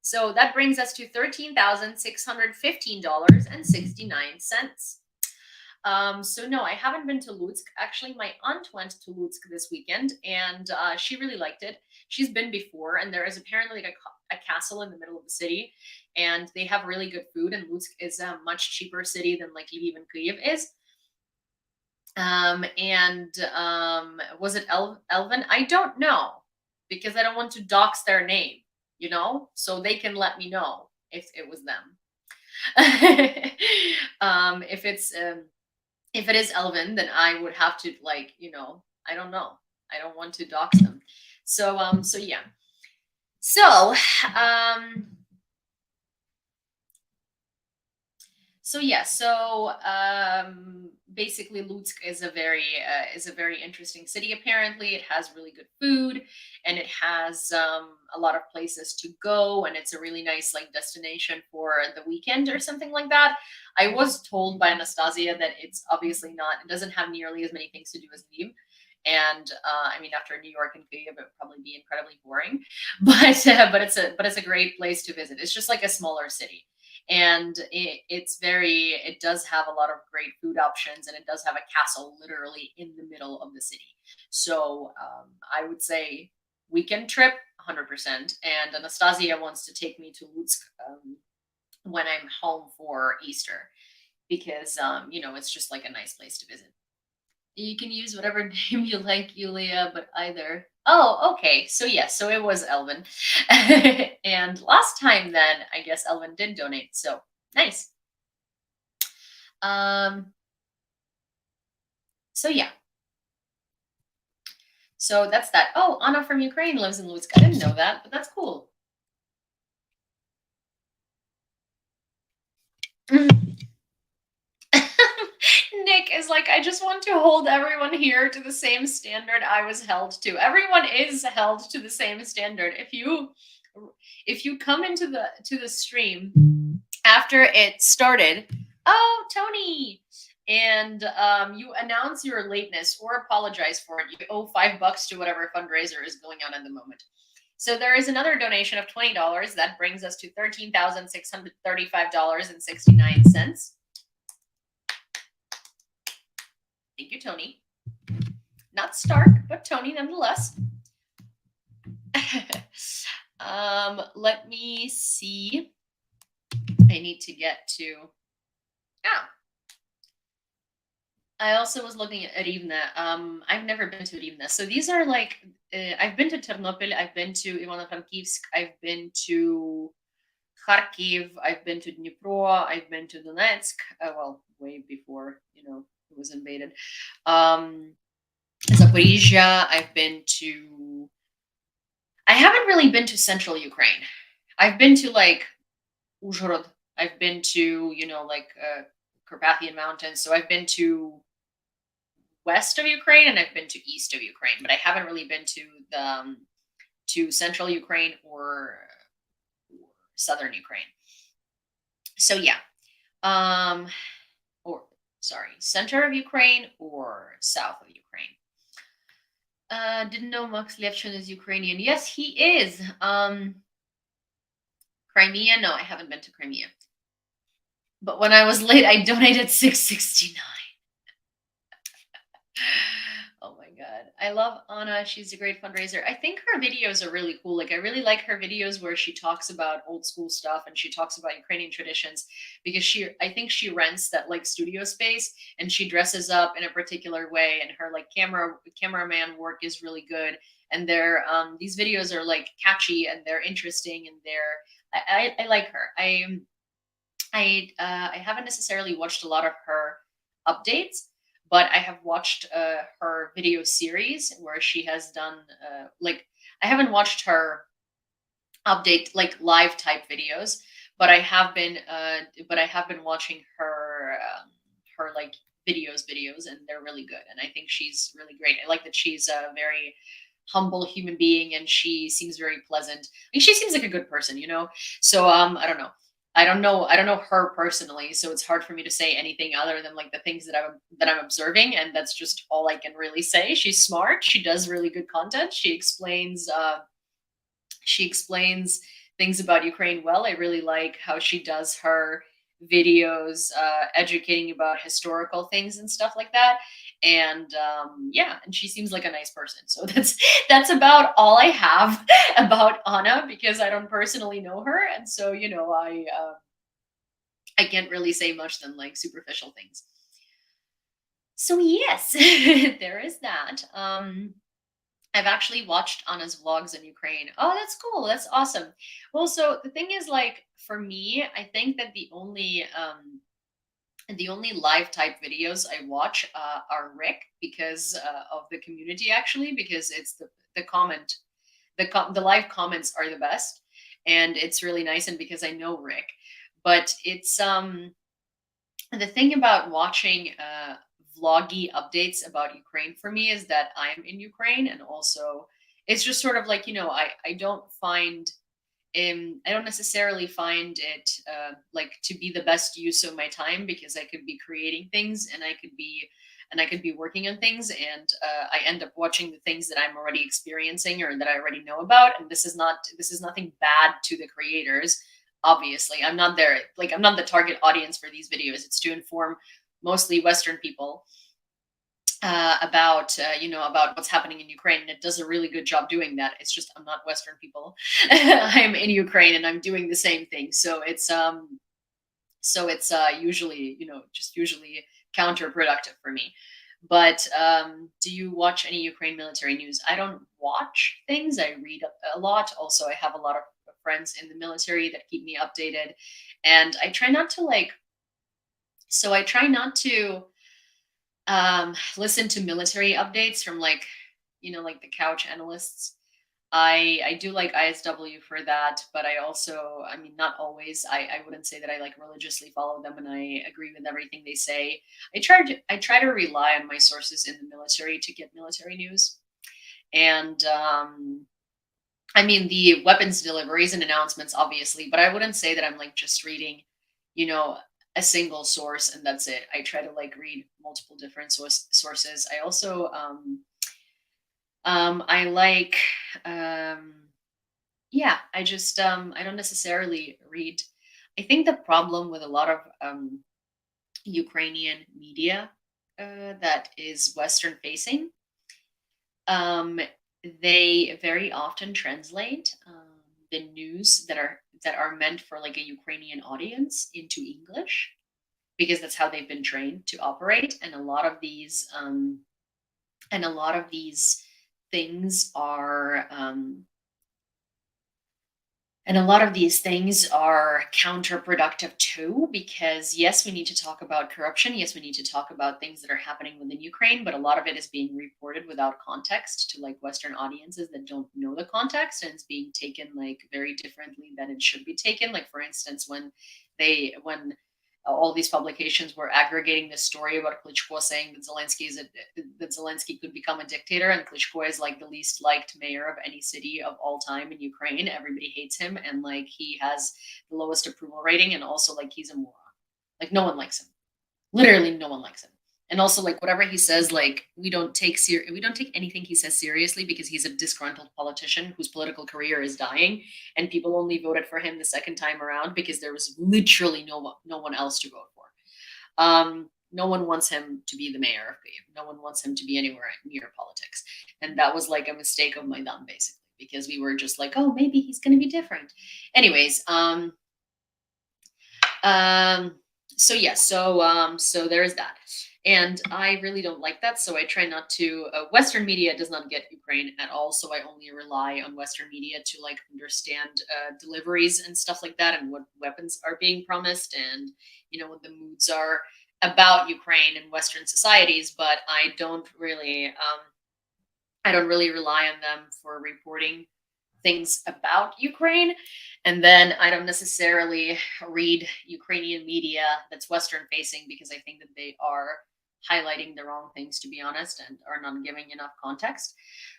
So that brings us to $13,615.69. So no, I haven't been to Lutsk. Actually, my aunt went to Lutsk this weekend, and she really liked it. She's been before, and there is apparently like a castle in the middle of the city, and they have really good food, and Lutsk is a much cheaper city than like Lviv and Kyiv is. Was it Elvin? I don't know, because I don't want to dox their name, you know, so they can let me know if it was them. If it is Elvin, then I would have to, like, you know, I don't know. I don't want to dox them. So yeah. So yeah, so basically Lutsk is a very interesting city. Apparently, it has really good food, and it has a lot of places to go, and it's a really nice like destination for the weekend or something like that. I was told by Anastasia that it's obviously not. It doesn't have nearly as many things to do as Lviv. And I mean, after New York and Kyiv, it would probably be incredibly boring. But it's a great place to visit. It's just like a smaller city, and it does have a lot of great food options, and it does have a castle literally in the middle of the city. So I would say weekend trip 100%. And Anastasia wants to take me to Lutsk when I'm home for Easter, because it's just like a nice place to visit. You can use whatever name you like, Yulia, but either. Oh, okay. So yes, so it was Elvin. And last time then, I guess Elvin did donate. So nice. So yeah. So that's that. Oh, Anna from Ukraine lives in Lutsk. I didn't know that, but that's cool. Nick is like, I just want to hold everyone here to the same standard I was held to. Everyone is held to the same standard. If you come into the stream after it started, oh Tony, and you announce your lateness or apologize for it, you owe $5 to whatever fundraiser is going on at the moment. So there is another donation of $20 that brings us to $13,635.69. Thank you, Tony. Not Stark, but Tony nonetheless. Let me see. I need to get to. I also was looking at Rivne. I've never been to Rivne. So these are like, I've been to Ternopil, I've been to Ivano-Frankivsk, I've been to Kharkiv, I've been to Dnipro, I've been to Donetsk. Well, way before, it was invaded. Zaporizhia, I've been to. I haven't really been to central Ukraine. I've been to like Uzhhorod. I've been to, Carpathian Mountains. So I've been to west of Ukraine and I've been to east of Ukraine, but I haven't really been to to central Ukraine or southern Ukraine. So yeah. Center of Ukraine or south of Ukraine. Didn't know Max Levchin is Ukrainian. Yes, he is. Crimea? No, I haven't been to Crimea. But when I was late, I donated $6.69. Oh my god. I love Anna. She's a great fundraiser. I think her videos are really cool. Like I really like her videos where she talks about old school stuff and she talks about Ukrainian traditions, because I think she rents that like studio space and she dresses up in a particular way, and her like cameraman work is really good, and these videos are like catchy and they're interesting, and I like her. I haven't necessarily watched a lot of her updates, but I have watched her video series where she has done I haven't watched her update like live type videos, but I have been watching her like videos, and they're really good, and I think she's really great. I like that she's a very humble human being, and she seems very pleasant. Like she seems like a good person, So I don't know. I don't know her personally, so it's hard for me to say anything other than like the things that I'm observing, and that's just all I can really say. She's smart. She does really good content. She explains things about Ukraine well. I really like how she does her videos educating about historical things and stuff like that. And and she seems like a nice person. So that's about all I have about Anna, because I don't personally know her, and so I can't really say much than like superficial things. So yes, there is that. I've actually watched Anna's vlogs in Ukraine. Oh, that's cool. That's awesome. Well, so the thing is, like, for me, I think that the only live type videos I watch are Rick, because of the community, actually, because it's the live comments are the best, and it's really nice, and because I know Rick. But it's the thing about watching vloggy updates about Ukraine for me is that I'm in Ukraine, and also it's just sort of like, I don't find I don't necessarily find it like to be the best use of my time, because I could be creating things, and I could be working on things, and I end up watching the things that I'm already experiencing or that I already know about. And this is nothing bad to the creators. Obviously, I'm not the target audience for these videos. It's to inform mostly Western people about about what's happening in Ukraine, and it does a really good job doing that. It's just I'm not Western people. I'm in Ukraine and I'm doing the same thing. So it's usually just usually counterproductive for me. But do you watch any Ukraine military news? I don't watch things. I read a lot. Also, I have a lot of friends in the military that keep me updated, and I try not to I try not to listen to military updates from like the couch analysts. I do like ISW for that, but I also, I mean, not always. I wouldn't say that I like religiously follow them and I agree with everything they say. I try to rely on my sources in the military to get military news. And I mean, the weapons deliveries and announcements, obviously, but I wouldn't say that I'm like just reading, you know, a single source and that's it. I try to like read multiple different sources. I also I like yeah, I just I don't necessarily read. I think the problem with a lot of Ukrainian media that is Western facing, um, they very often translate the news that are meant for like a Ukrainian audience into English, because that's how they've been trained to operate. And a lot of these things are and a lot of these things are counterproductive too, because yes, we need to talk about corruption. Yes, we need to talk about things that are happening within Ukraine, but a lot of it is being reported without context to like Western audiences that don't know the context, and it's being taken like very differently than it should be taken. Like for instance, when all these publications were aggregating this story about Klitschko saying that Zelensky could become a dictator, and Klitschko is like the least liked mayor of any city of all time in Ukraine. Everybody hates him, and like he has the lowest approval rating, and also like he's a moron. Like no one likes him. Literally, no one likes him. And also, like whatever he says, like we don't take anything he says seriously, because he's a disgruntled politician whose political career is dying, and people only voted for him the second time around because there was literally no one else to vote for. No one wants him to be the mayor of Kyiv. No one wants him to be anywhere near politics, and that was like a mistake of Maidan, basically, because we were just like, oh, maybe he's going to be different. Anyways, so yeah, so there's that. And I really don't like that, so I try not to. Western media does not get Ukraine at all, so I only rely on Western media to like understand deliveries and stuff like that, and what weapons are being promised, and what the moods are about Ukraine in Western societies. But I don't really rely on them for reporting things about Ukraine. And then I don't necessarily read Ukrainian media that's Western facing, because I think that they are highlighting the wrong things, to be honest, and are not giving enough context,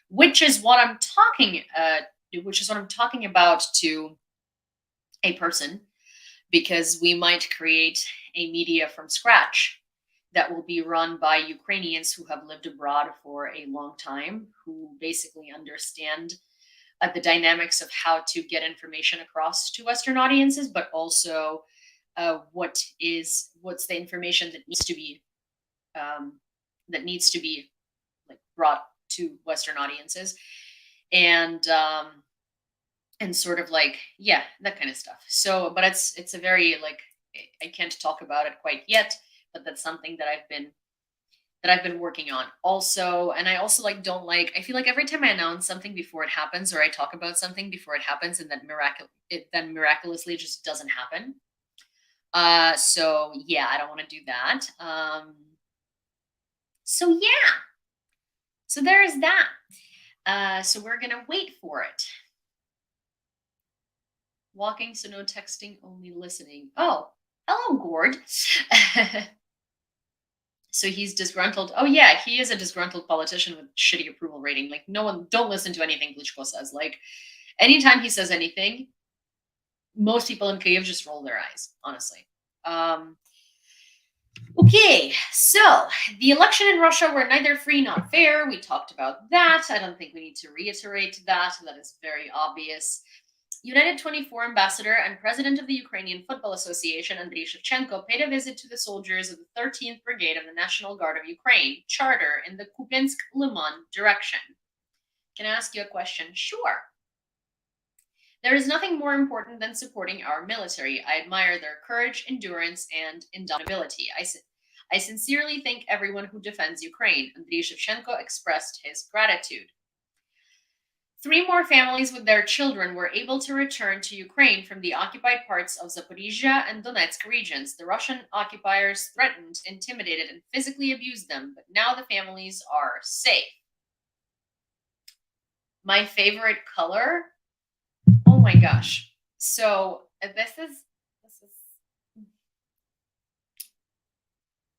which is what I'm talking about to a person, because we might create a media from scratch that will be run by Ukrainians who have lived abroad for a long time, who basically understand the dynamics of how to get information across to Western audiences, but also what's the information that needs to be like brought to Western audiences, and sort of like, yeah, that kind of stuff. So, but it's a very like, I can't talk about it quite yet, but that's something that I've been working on also. And I also like don't like, I feel like every time I announce something before it happens, or I talk about something before it happens, and it then miraculously just doesn't happen. So yeah, I don't want to do that. So yeah, so there is that. So we're gonna wait for it. Walking, so no texting, only listening. Oh, Hello, Gord. So he's disgruntled. Oh yeah, he is a disgruntled politician with shitty approval rating. Like, no one, don't listen to anything Klitschko says. Like, anytime he says anything, most people in Kyiv just roll their eyes, honestly. Okay, so the election in Russia were neither free nor fair. We talked about that. I don't think we need to reiterate that. That is very obvious. United 24 ambassador and president of the Ukrainian Football Association, Andriy Shevchenko, paid a visit to the soldiers of the 13th Brigade of the National Guard of Ukraine, charter in the Kupiansk-Liman direction. Can I ask you a question? Sure. There is nothing more important than supporting our military. I admire their courage, endurance, and indomitability. I sincerely thank everyone who defends Ukraine. Andriy Shevchenko expressed his gratitude. 3 more families with their children were able to return to Ukraine from the occupied parts of Zaporizhia and Donetsk regions. The Russian occupiers threatened, intimidated, and physically abused them, but now the families are safe. My favorite color? Oh my gosh. So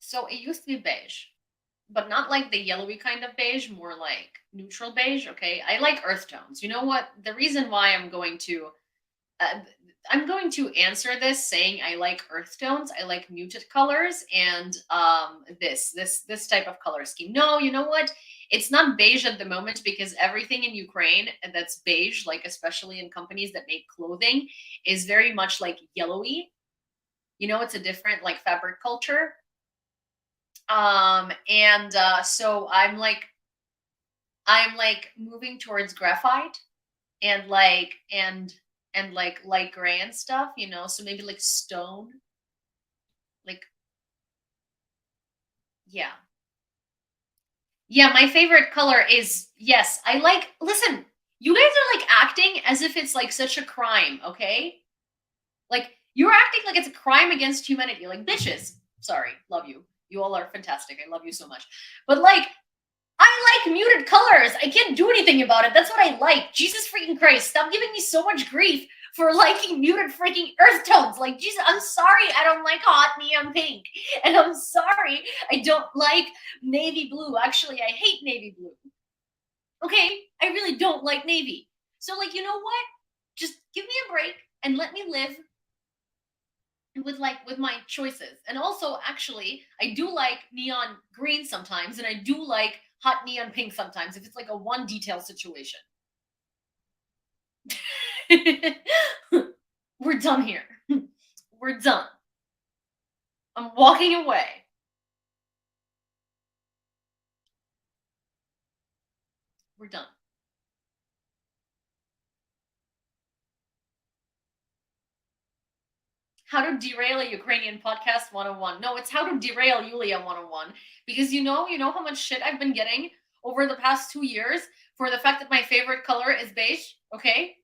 so it used to be beige, but not like the yellowy kind of beige, more like neutral beige. Okay, I like earth tones. You know what? The reason why I'm going to answer this saying I like earth tones. I like muted colors and this type of color scheme. No, you know what? It's not beige at the moment because everything in Ukraine that's beige, like especially in companies that make clothing, is very much like yellowy. You know, it's a different like fabric culture. So I'm like moving towards graphite and like light gray and stuff, you know, so maybe like stone, like, yeah. Yeah, my favorite color is, yes, I like, listen, you guys are like acting as if it's like such a crime, okay? Like, you're acting like it's a crime against humanity, like, bitches. Sorry, love you. You all are fantastic. I love you so much. But like, I like muted colors. I can't do anything about it. That's what I like. Jesus freaking Christ. Stop giving me so much grief for liking muted freaking earth tones. Like, Jesus, I'm sorry I don't like hot neon pink. And I'm sorry I don't like navy blue. Actually, I hate navy blue. Okay? I really don't like navy. So, like, you know what? Just give me a break and let me live with my choices. And also, actually, I do like neon green sometimes, and I do like hot neon pink sometimes if it's like a one detail situation. We're done here. We're done. I'm walking away. We're done. How to derail a Ukrainian podcast 101. No, it's how to derail Yulia 101. Because you know how much shit I've been getting over the past 2 years for the fact that my favorite color is beige, okay?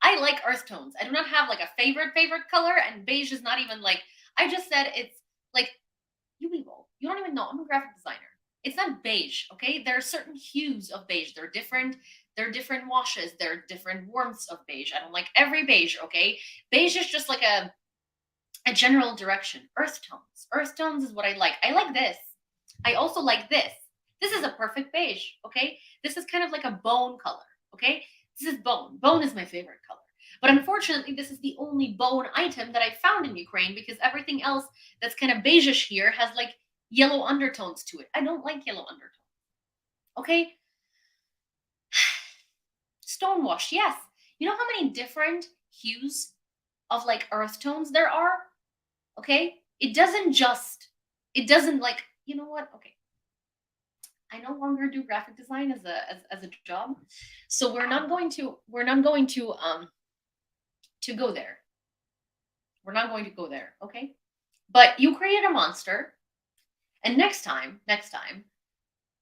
I like earth tones. I do not have like a favorite color, and beige is not even like, I just said it's like, you people, you don't even know, I'm a graphic designer. It's not beige, okay? There are certain hues of beige. They're different washes. There are different warmths of beige. I don't like every beige, okay? Beige is just like a general direction. Earth tones is what I like. I like this. I also like this. This is a perfect beige, okay? This is kind of like a bone color, okay? This is bone. Bone is my favorite color. But unfortunately, this is the only bone item that I found in Ukraine because everything else that's kind of beigeish here has like yellow undertones to it. I don't like yellow undertones, okay? Stonewash, yes. You know how many different hues of like earth tones there are? Okay? It doesn't like, you know what? Okay. I no longer do graphic design as a job. So we're not going to go there. We're not going to go there, okay? But you create a monster, and next time,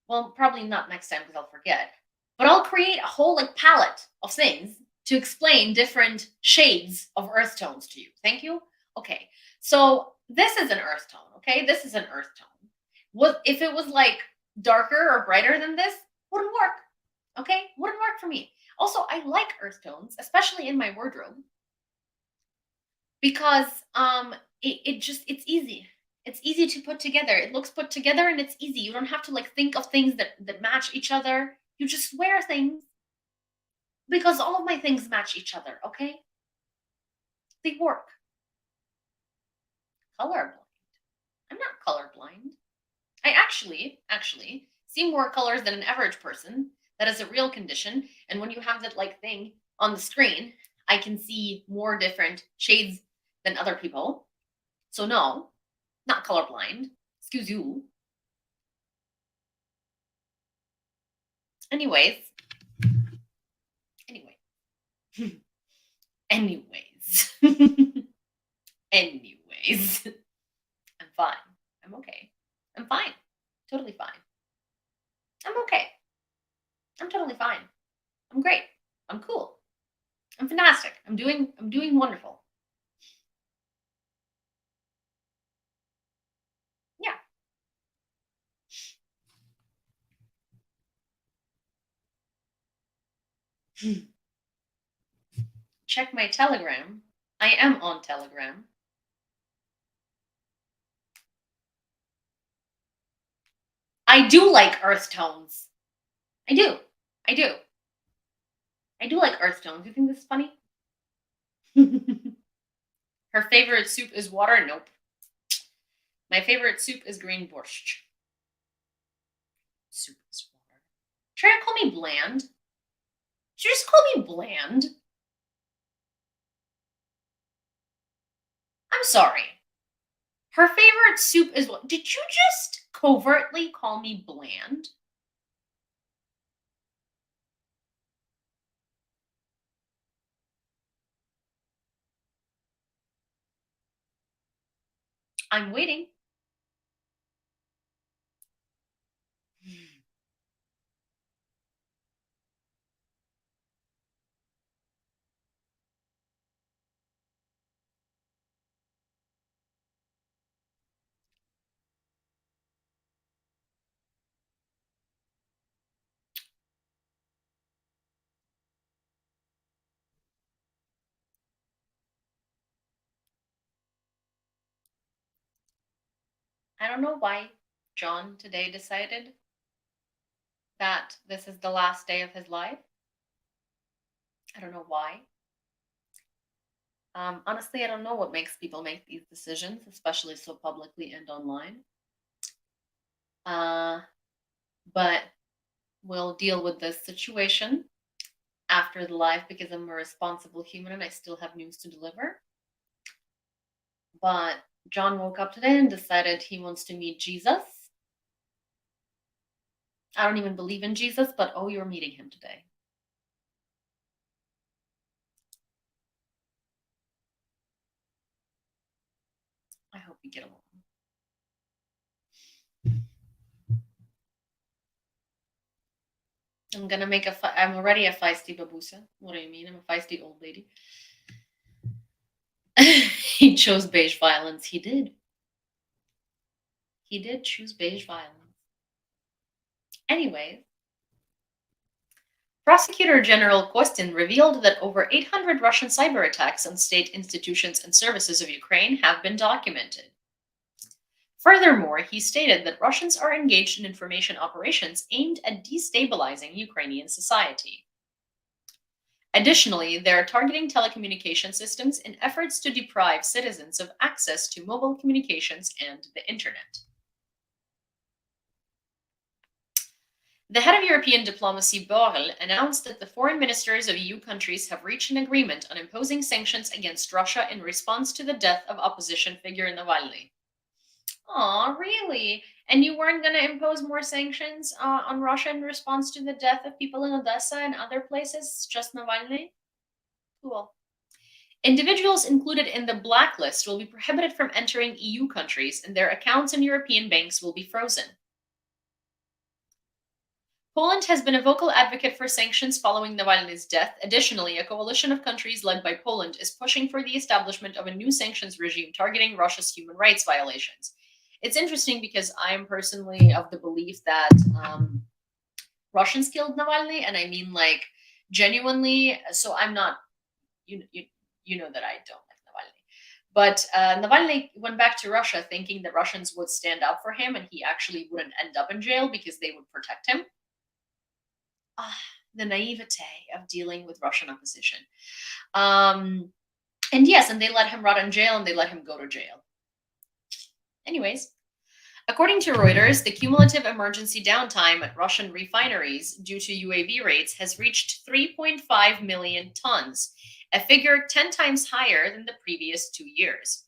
well, probably not next time because I'll forget, but I'll create a whole like palette of things to explain different shades of earth tones to you. Thank you. Okay. So this is an earth tone, okay? This is an earth tone. What if it was like darker or brighter than this? Wouldn't work, okay? Wouldn't work for me. Also, I like earth tones, especially in my wardrobe, because it's easy. It's easy to put together. It looks put together and it's easy. You don't have to like think of things that match each other. You just wear things because all of my things match each other, okay? They work. Colorblind. I'm not colorblind. I actually see more colors than an average person. That is a real condition. And when you have that like thing on the screen, I can see more different shades than other people. So no, not colorblind. Excuse you. Anyways. Anyways. Anyways. I'm fine. I'm okay. I'm fine. Totally fine. I'm okay. I'm totally fine. I'm great. I'm cool. I'm fantastic. I'm doing wonderful. Yeah. Check my Telegram. I am on Telegram. I do like earth tones. I do. I do. I do like earth tones. You think this is funny? Her favorite soup is water? Nope. My favorite soup is green borscht. Soup is water. Try to call me bland. Did you just call me bland? I'm sorry. Her favorite soup is what? Did you just covertly call me bland? I'm waiting. I don't know why John today decided that this is the last day of his life. I don't know why. Honestly, I don't know what makes people make these decisions, especially so publicly and online. But we'll deal with this situation after the live because I'm a responsible human and I still have news to deliver. But John woke up today and decided he wants to meet Jesus. I don't even believe in Jesus, but oh, you're meeting him today. I hope we get along. I'm gonna make I'm already a feisty babusa. What do you mean? I'm a feisty old lady. He chose beige violence. He did. He did choose beige violence. Anyway, Prosecutor General Kostin revealed that over 800 Russian cyber attacks on state institutions and services of Ukraine have been documented. Furthermore, he stated that Russians are engaged in information operations aimed at destabilizing Ukrainian society. Additionally, they are targeting telecommunication systems in efforts to deprive citizens of access to mobile communications and the internet. The head of European diplomacy, Borrell, announced that the foreign ministers of EU countries have reached an agreement on imposing sanctions against Russia in response to the death of opposition figure Navalny. Aw, really? And you weren't going to impose more sanctions on Russia in response to the death of people in Odessa and other places, just Navalny? Cool. Individuals included in the blacklist will be prohibited from entering EU countries, and their accounts in European banks will be frozen. Poland has been a vocal advocate for sanctions following Navalny's death. Additionally, a coalition of countries led by Poland is pushing for the establishment of a new sanctions regime targeting Russia's human rights violations. It's interesting because I am personally of the belief that Russians killed Navalny, and I mean like genuinely. So I'm not, you know that I don't like Navalny, But Navalny went back to Russia thinking that Russians would stand up for him and he actually wouldn't end up in jail because they would protect him. The naivete of dealing with Russian opposition. And yes, and they let him rot in jail and they let him go to jail. Anyways, according to Reuters, the cumulative emergency downtime at Russian refineries due to UAV raids has reached 3.5 million tons, a figure 10 times higher than the previous 2 years.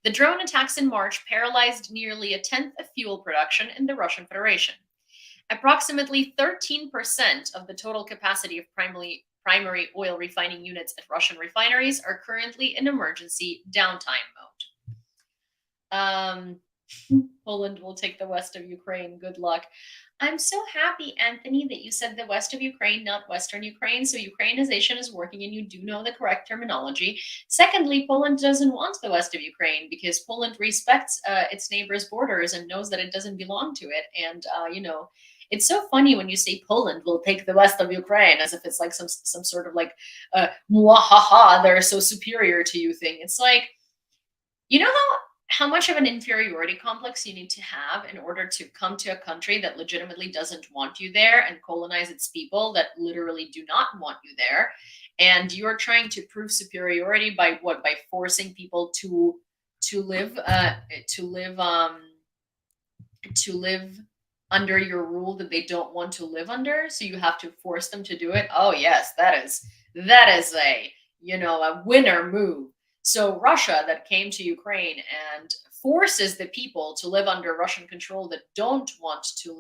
The drone attacks in March paralyzed nearly a tenth of fuel production in the Russian Federation. Approximately 13% of the total capacity of primary oil refining units at Russian refineries are currently in emergency downtime mode. Poland will take the west of Ukraine. Good luck. I'm so happy, Anthony, that you said the west of Ukraine, not Western Ukraine. So Ukrainization is working and you do know the correct terminology. Secondly, Poland doesn't want the west of Ukraine because Poland respects its neighbor's borders and knows that it doesn't belong to it. And, it's so funny when you say Poland will take the west of Ukraine as if it's like some sort of like, mwahaha, they're so superior to you thing. It's like, you know how much of an inferiority complex you need to have in order to come to a country that legitimately doesn't want you there and colonize its people that literally do not want you there, and you're trying to prove superiority by what? By forcing people to live under your rule that they don't want to live under, so you have to force them to do it. Oh yes, that is a a winner move. So Russia that came to Ukraine and forces the people to live under Russian control that don't want to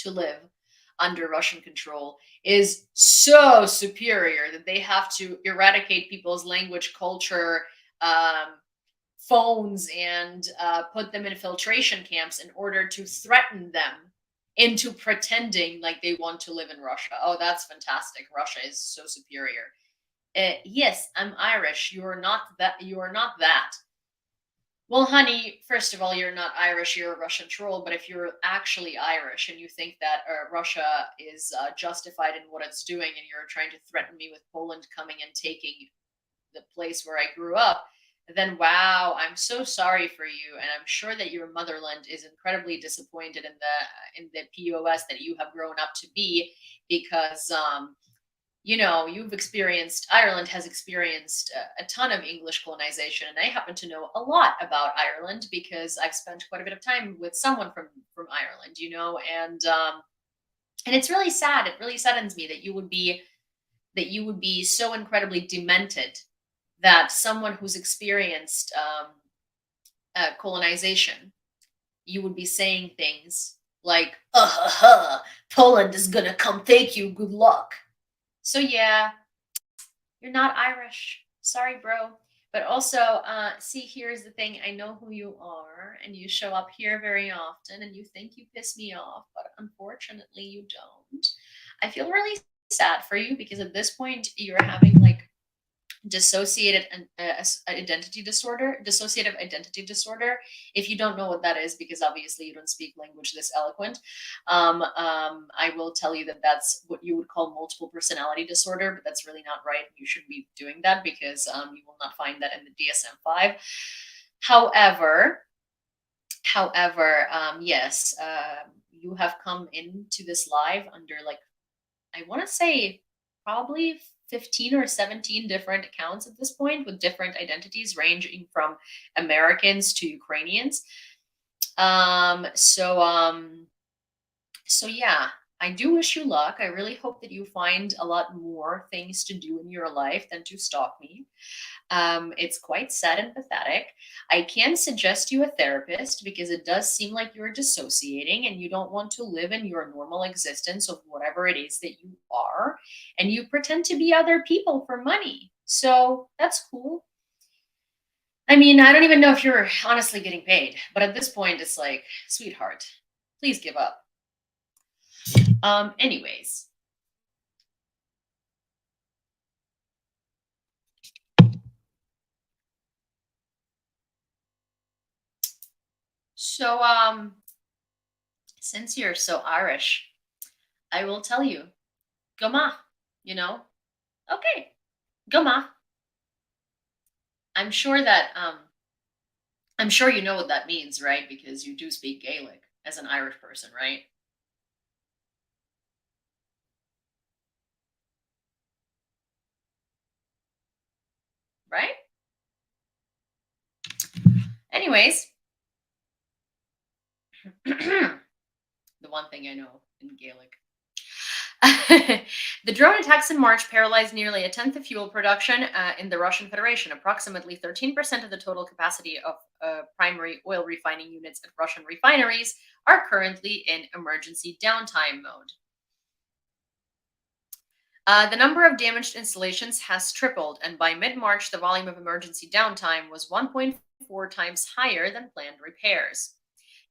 live under Russian control is so superior that they have to eradicate people's language, culture, phones, and put them in filtration camps in order to threaten them into pretending like they want to live in Russia. Oh, that's fantastic. Russia is so superior. Yes, I'm Irish. You are not that. You are not that. Well, honey, first of all, you're not Irish. You're a Russian troll. But if you're actually Irish and you think that Russia is justified in what it's doing, and you're trying to threaten me with Poland coming and taking the place where I grew up, then wow, I'm so sorry for you, and I'm sure that your motherland is incredibly disappointed in the POS that you have grown up to be, because Ireland has experienced a ton of English colonization, and I happen to know a lot about Ireland because I've spent quite a bit of time with someone from Ireland, and it's really sad. It really saddens me that you would be so incredibly demented that someone who's experienced colonization, you would be saying things like, Poland is gonna come take you, good luck. So yeah, you're not Irish. Sorry, bro. But also, see, here's the thing. I know who you are, and you show up here very often, and you think you piss me off, but unfortunately you don't. I feel really sad for you because at this point you're having like dissociative identity disorder. If you don't know what that is, because obviously you don't speak language this eloquent, I will tell you that that's what you would call multiple personality disorder, but that's really not right. You shouldn't be doing that because you will not find that in the DSM-5. However, yes, you have come into this live under, like, I want to say probably 15 or 17 different accounts at this point, with different identities ranging from Americans to Ukrainians. So yeah, I do wish you luck. I really hope that you find a lot more things to do in your life than to stalk me. It's quite sad and pathetic. I can suggest you a therapist because it does seem like you're dissociating and you don't want to live in your normal existence of whatever it is that you are, and you pretend to be other people for money. So that's cool. I mean, I don't even know if you're honestly getting paid, but at this point, it's like, sweetheart, please give up. Anyways. So, since you're so Irish, I will tell you, Goma, okay, Goma. I'm sure that I'm sure you know what that means, right? Because you do speak Gaelic as an Irish person, right? Right? Anyways, the one thing I know in Gaelic. The drone attacks in March paralyzed nearly a tenth of fuel production in the Russian Federation. Approximately 13% of the total capacity of primary oil refining units at Russian refineries are currently in emergency downtime mode. The number of damaged installations has tripled, and by mid-March, the volume of emergency downtime was 1.4 times higher than planned repairs.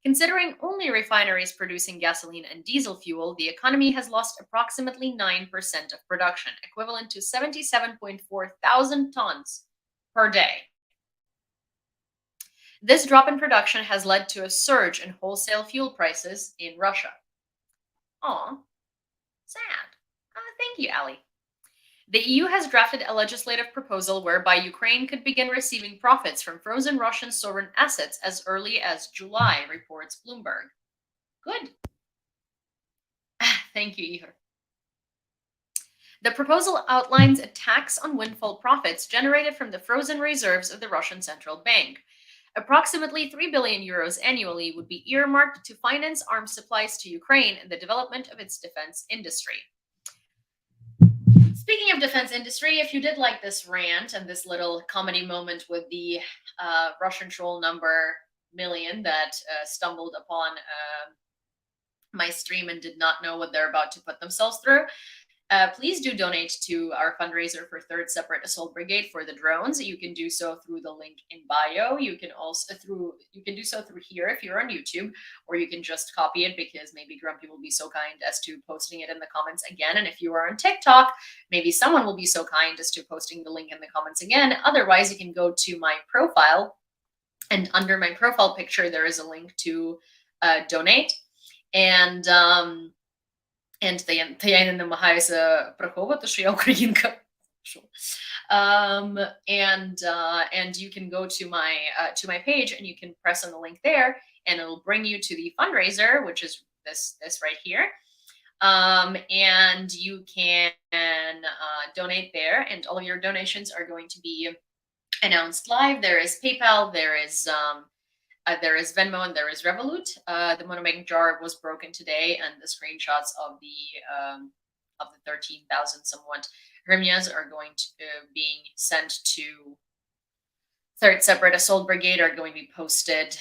Considering only refineries producing gasoline and diesel fuel, the economy has lost approximately 9% of production, equivalent to 77.4 thousand tons per day. This drop in production has led to a surge in wholesale fuel prices in Russia. Aw, sad. Thank you, Ali. The EU has drafted a legislative proposal whereby Ukraine could begin receiving profits from frozen Russian sovereign assets as early as July, reports Bloomberg. Good. Thank you, Ihor. The proposal outlines a tax on windfall profits generated from the frozen reserves of the Russian Central Bank. Approximately 3 billion euros annually would be earmarked to finance arms supplies to Ukraine and the development of its defense industry. Speaking of defense industry, if you did like this rant and this little comedy moment with the Russian troll number million that stumbled upon my stream and did not know what they're about to put themselves through, please do donate to our fundraiser for Third Separate Assault Brigade for the drones. You can do so through the link in bio. You can also do so through here if you're on YouTube, or you can just copy it because maybe Grumpy will be so kind as to posting it in the comments again. And if you are on TikTok, maybe someone will be so kind as to posting the link in the comments again. Otherwise, you can go to my profile, and under my profile picture there is a link to donate. And я не намагаюся приховувати, що я українка. And you can go to my page and you can press on the link there, and it'll bring you to the fundraiser, which is this right here. And you can donate there, and all of your donations are going to be announced live. There is PayPal, there is Venmo, and there is Revolut. The monobank jar was broken today, and the screenshots of the 13,000 somewhat hryvnias are going to being sent to Third Separate Assault Brigade are going to be posted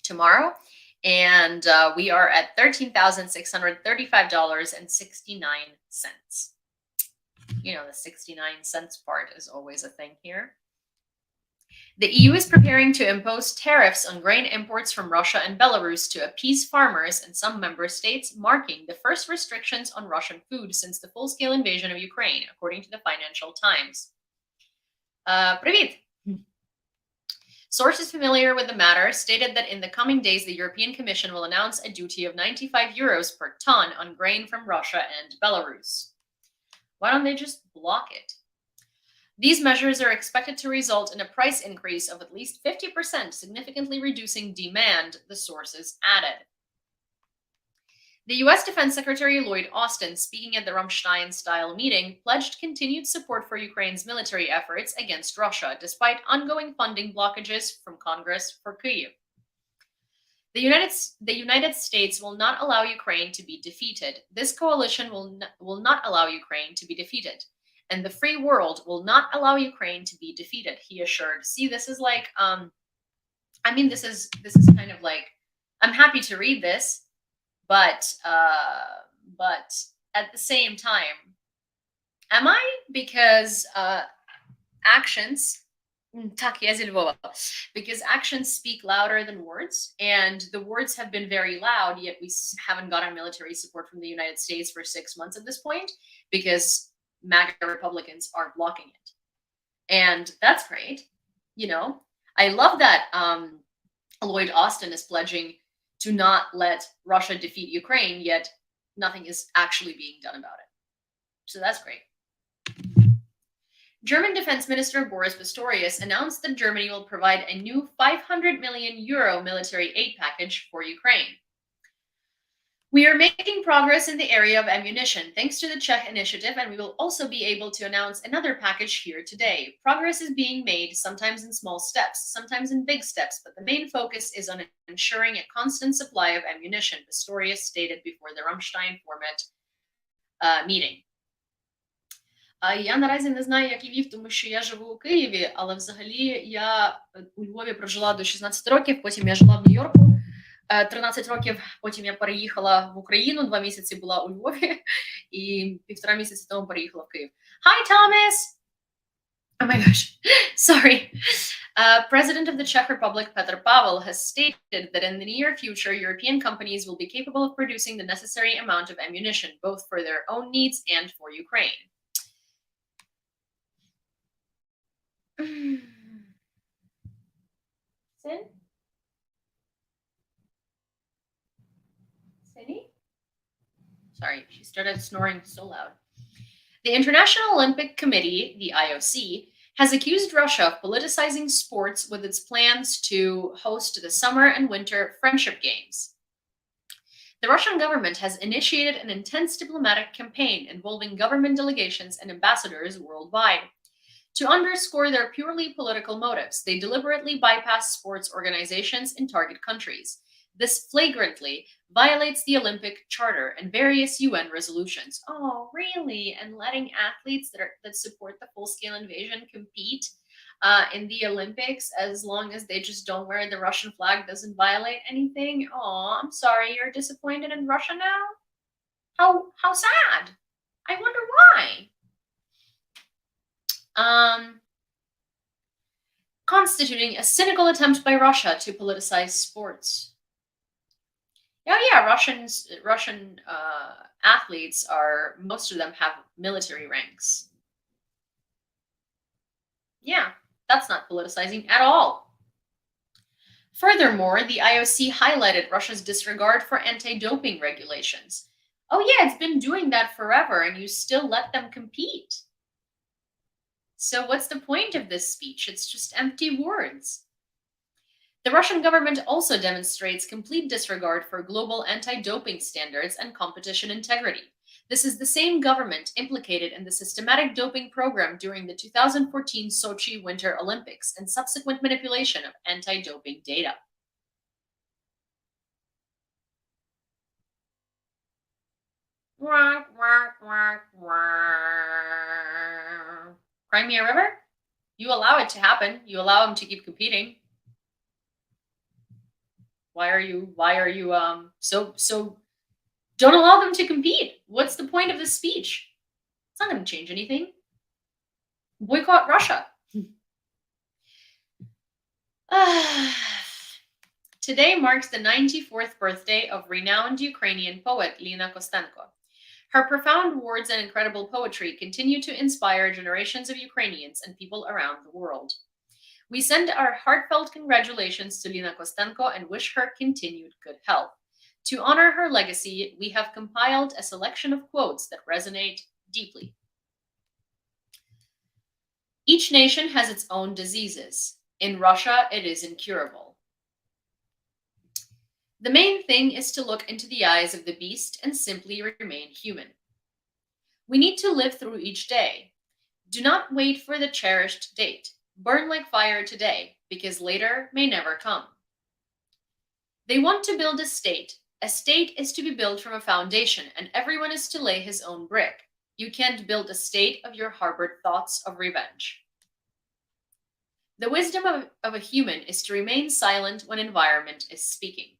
tomorrow, and we are at $13,635.69. You know, the 69 cents part is always a thing here. The EU is preparing to impose tariffs on grain imports from Russia and Belarus to appease farmers in some member states, marking the first restrictions on Russian food since the full-scale invasion of Ukraine, according to the Financial Times. Привет! Sources familiar with the matter stated that in the coming days, the European Commission will announce a duty of 95 euros per ton on grain from Russia and Belarus. Why don't they just block it? These measures are expected to result in a price increase of at least 50%, significantly reducing demand, the sources added. The U.S. Defense Secretary Lloyd Austin, speaking at the Ramstein-style meeting, pledged continued support for Ukraine's military efforts against Russia, despite ongoing funding blockages from Congress for Kyiv. The United States will not allow Ukraine to be defeated. This coalition will not allow Ukraine to be defeated. And the free world will not allow Ukraine to be defeated, he assured. See, this is like, this is kind of like, I'm happy to read this, but at the same time, am I? Because actions speak louder than words, and the words have been very loud, yet we haven't gotten military support from the United States for 6 months at this point, because MAGA Republicans are blocking it. And that's great. You know, I love that Lloyd Austin is pledging to not let Russia defeat Ukraine, yet nothing is actually being done about it. So that's great. German Defense Minister Boris Pistorius announced that Germany will provide a new 500 million euro military aid package for Ukraine. We are making progress in the area of ammunition thanks to the Czech initiative, and we will also be able to announce another package here today. Progress is being made, sometimes in small steps, sometimes in big steps, but the main focus is on ensuring a constant supply of ammunition, Pistorius stated before the Ramstein format meeting. Я наразі не знаю, як Львів, тому що я живу у Києві, але взагалі я у Львові прожила до 16 років, потім я жила в Нью-Йорку 13 років, потім я переїхала в Україну, 2 місяці була у Львові і 1,5 місяці тому переїхала в Київ. Hi, Thomas! Oh my gosh, sorry. President of the Czech Republic, Petr Pavel, has stated that in the near future, European companies will be capable of producing the necessary amount of ammunition, both for their own needs and for Ukraine. Sin? Cindy? Sorry, she started snoring so loud. The International Olympic Committee, the IOC, has accused Russia of politicizing sports with its plans to host the Summer and Winter Friendship Games. The Russian government has initiated an intense diplomatic campaign involving government delegations and ambassadors worldwide. To underscore their purely political motives, they deliberately bypass sports organizations in target countries. This flagrantly violates the Olympic Charter and various UN resolutions. Oh, really? And letting athletes that support the full-scale invasion compete in the Olympics as long as they just don't wear the Russian flag doesn't violate anything? Oh, I'm sorry, you're disappointed in Russia now? How sad. I wonder why. Constituting a cynical attempt by Russia to politicize sports. Yeah, Russian athletes most of them have military ranks. Yeah, that's not politicizing at all. Furthermore, the IOC highlighted Russia's disregard for anti-doping regulations. Oh yeah, it's been doing that forever, and you still let them compete. So what's the point of this speech? It's just empty words. The Russian government also demonstrates complete disregard for global anti-doping standards and competition integrity. This is the same government implicated in the systematic doping program during the 2014 Sochi Winter Olympics and subsequent manipulation of anti-doping data. Crimea River? You allow it to happen. You allow them to keep competing. Why are you so don't allow them to compete? What's the point of this speech? It's not going to change anything. Boycott Russia. Today marks the 94th birthday of renowned Ukrainian poet Lina Kostenko. Her profound words and incredible poetry continue to inspire generations of Ukrainians and people around the world. We send our heartfelt congratulations to Lina Kostenko and wish her continued good health. To honor her legacy, we have compiled a selection of quotes that resonate deeply. Each nation has its own diseases. In Russia, it is incurable. The main thing is to look into the eyes of the beast and simply remain human. We need to live through each day. Do not wait for the cherished date. Burn like fire today, because later may never come. They want to build a state. A state is to be built from a foundation, and everyone is to lay his own brick. You can't build a state of your harbored thoughts of revenge. The wisdom of a human is to remain silent when environment is speaking.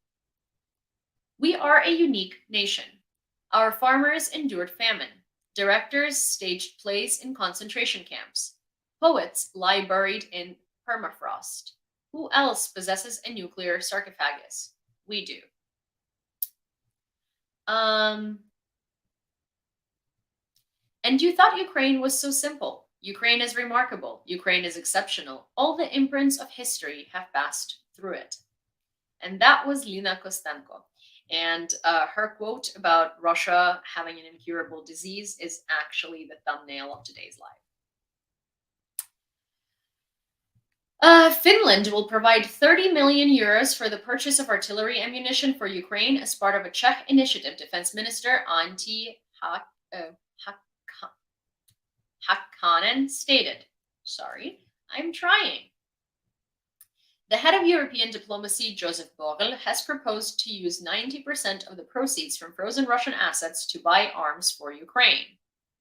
We are a unique nation. Our farmers endured famine. Directors staged plays in concentration camps. Poets lie buried in permafrost. Who else possesses a nuclear sarcophagus? We do. And you thought Ukraine was so simple. Ukraine is remarkable. Ukraine is exceptional. All the imprints of history have passed through it. And that was Lina Kostenko. And her quote about Russia having an incurable disease is actually the thumbnail of today's live. Finland will provide 30 million euros for the purchase of artillery ammunition for Ukraine as part of a Czech initiative, Defense Minister Antti Hakkanen stated. Sorry, I'm trying. The head of European diplomacy, Joseph Borrell, has proposed to use 90% of the proceeds from frozen Russian assets to buy arms for Ukraine.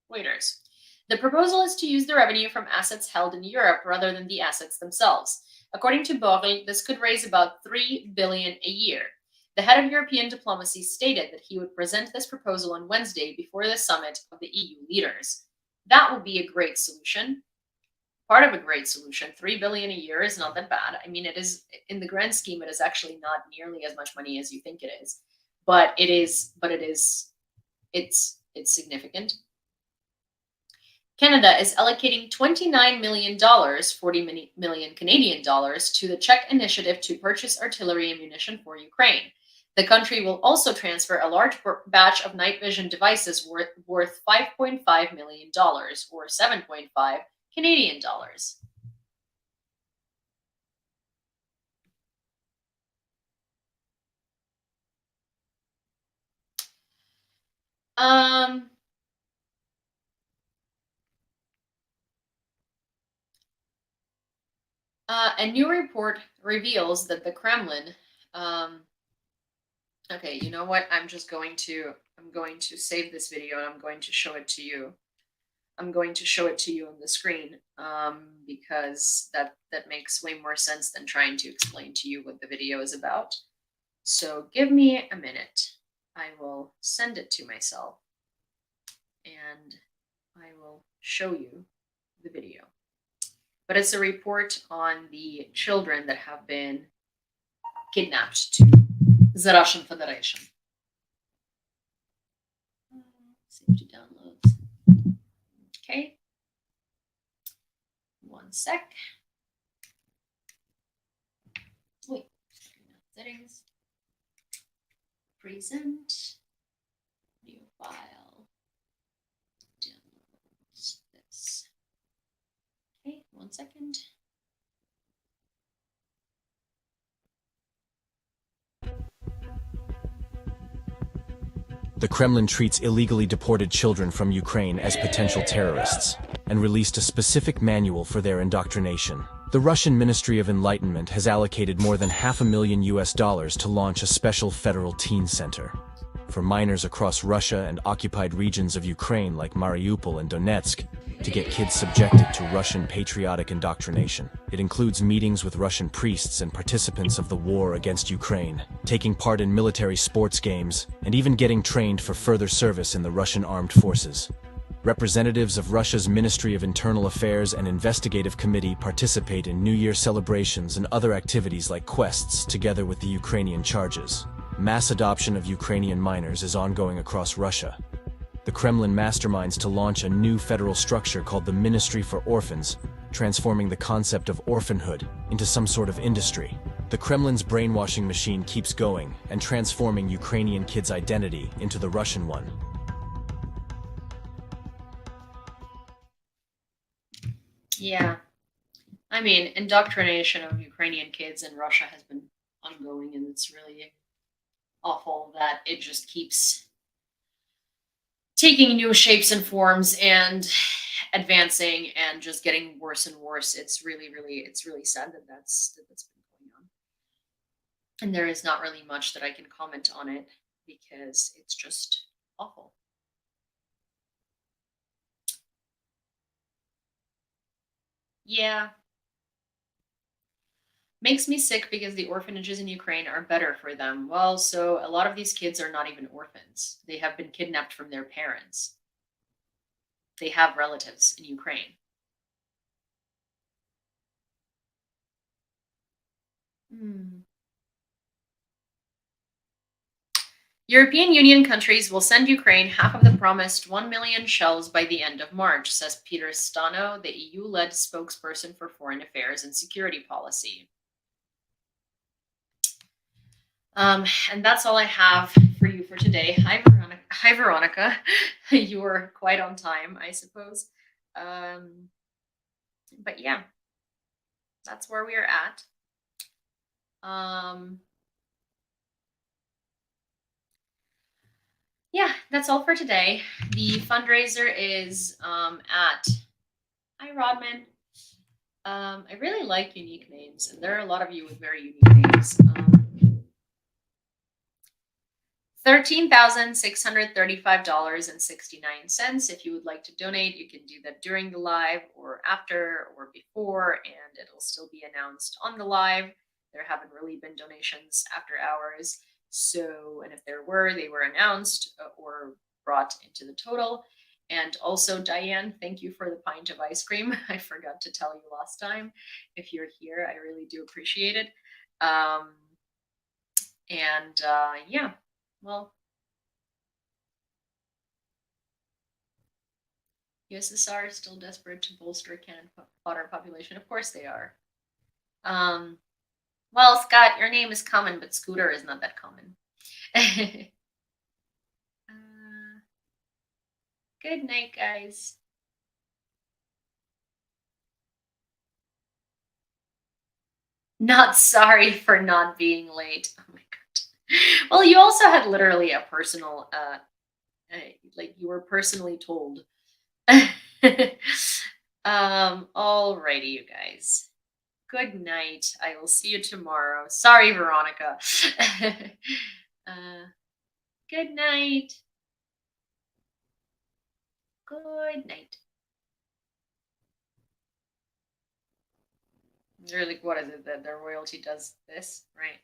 Waiters. The proposal is to use the revenue from assets held in Europe rather than the assets themselves. According to Borrell, this could raise about 3 billion a year. The head of European diplomacy stated that he would present this proposal on Wednesday before the summit of the EU leaders. That would be a great solution. Part of a great solution. 3 billion a year is not that bad. I mean, it is, in the grand scheme, it is actually not nearly as much money as you think it is. But it's significant. Canada is allocating $29 million, 40 million Canadian dollars, to the Czech initiative to purchase artillery ammunition for Ukraine. The country will also transfer a large batch of night vision devices worth $5.5 million, or 7.5 Canadian dollars. A new report reveals that the Kremlin, okay, you know what? I'm going to save this video and I'm going to show it to you. I'm going to show it to you on the screen because that makes way more sense than trying to explain to you what the video is about. So give me a minute. I will send it to myself and I will show you the video. But it's a report on the children that have been kidnapped to the Russian Federation. Save to downloads. Okay. One sec. Wait. Settings. Present. New file. Downloads this. Okay, 1 second. The Kremlin treats illegally deported children from Ukraine as potential terrorists and released a specific manual for their indoctrination. The Russian Ministry of Enlightenment has allocated more than $500,000 to launch a special federal teen center for minors across Russia and occupied regions of Ukraine like Mariupol and Donetsk to get kids subjected to Russian patriotic indoctrination. It includes meetings with Russian priests and participants of the war against Ukraine, taking part in military sports games, and even getting trained for further service in the Russian armed forces. Representatives of Russia's Ministry of Internal Affairs and Investigative Committee participate in New Year celebrations and other activities like quests together with the Ukrainian charges. Mass adoption of Ukrainian minors is ongoing across Russia. The Kremlin masterminds to launch a new federal structure called the Ministry for Orphans, transforming the concept of orphanhood into some sort of industry. The Kremlin's brainwashing machine keeps going and transforming Ukrainian kids' identity into the Russian one. Yeah. I mean, indoctrination of Ukrainian kids in Russia has been ongoing, and it's really awful that it just keeps taking new shapes and forms and advancing and just getting worse and worse. It's really sad that that's been going on. And there is not really much that I can comment on it because it's just awful. Yeah. Makes me sick because the orphanages in Ukraine are better for them. Well, so a lot of these kids are not even orphans. They have been kidnapped from their parents. They have relatives in Ukraine. European Union countries will send Ukraine half of the promised 1 million shells by the end of March, says Peter Stano, the EU-led spokesperson for foreign affairs and security policy. And that's all I have for you for today. Hi, Veronica. You were quite on time, I suppose. But yeah. that's where we are at. Yeah, that's all for today. The fundraiser is at Hi Rodman. I really like unique names, and there are a lot of you with very unique names. $13,635.69. If you would like to donate, you can do that during the live or after or before, and it'll still be announced on the live. There haven't really been donations after hours. So, and if there were, they were announced or brought into the total. And also, Diane, thank you for the pint of ice cream. I forgot to tell you last time. If you're here, I really do appreciate it. Yeah, well, USSR is still desperate to bolster cannon fodder population. Of course they are. Well, Scott, your name is common, but Scooter is not that common. Good night, guys. Not sorry for not being late. Oh my god. Well, you also had literally a personal, like you were personally told. Alrighty, you guys. Good night. I will see you tomorrow. Sorry, Veronica. Good night. Good night. They're like, what is it that their royalty does this, right?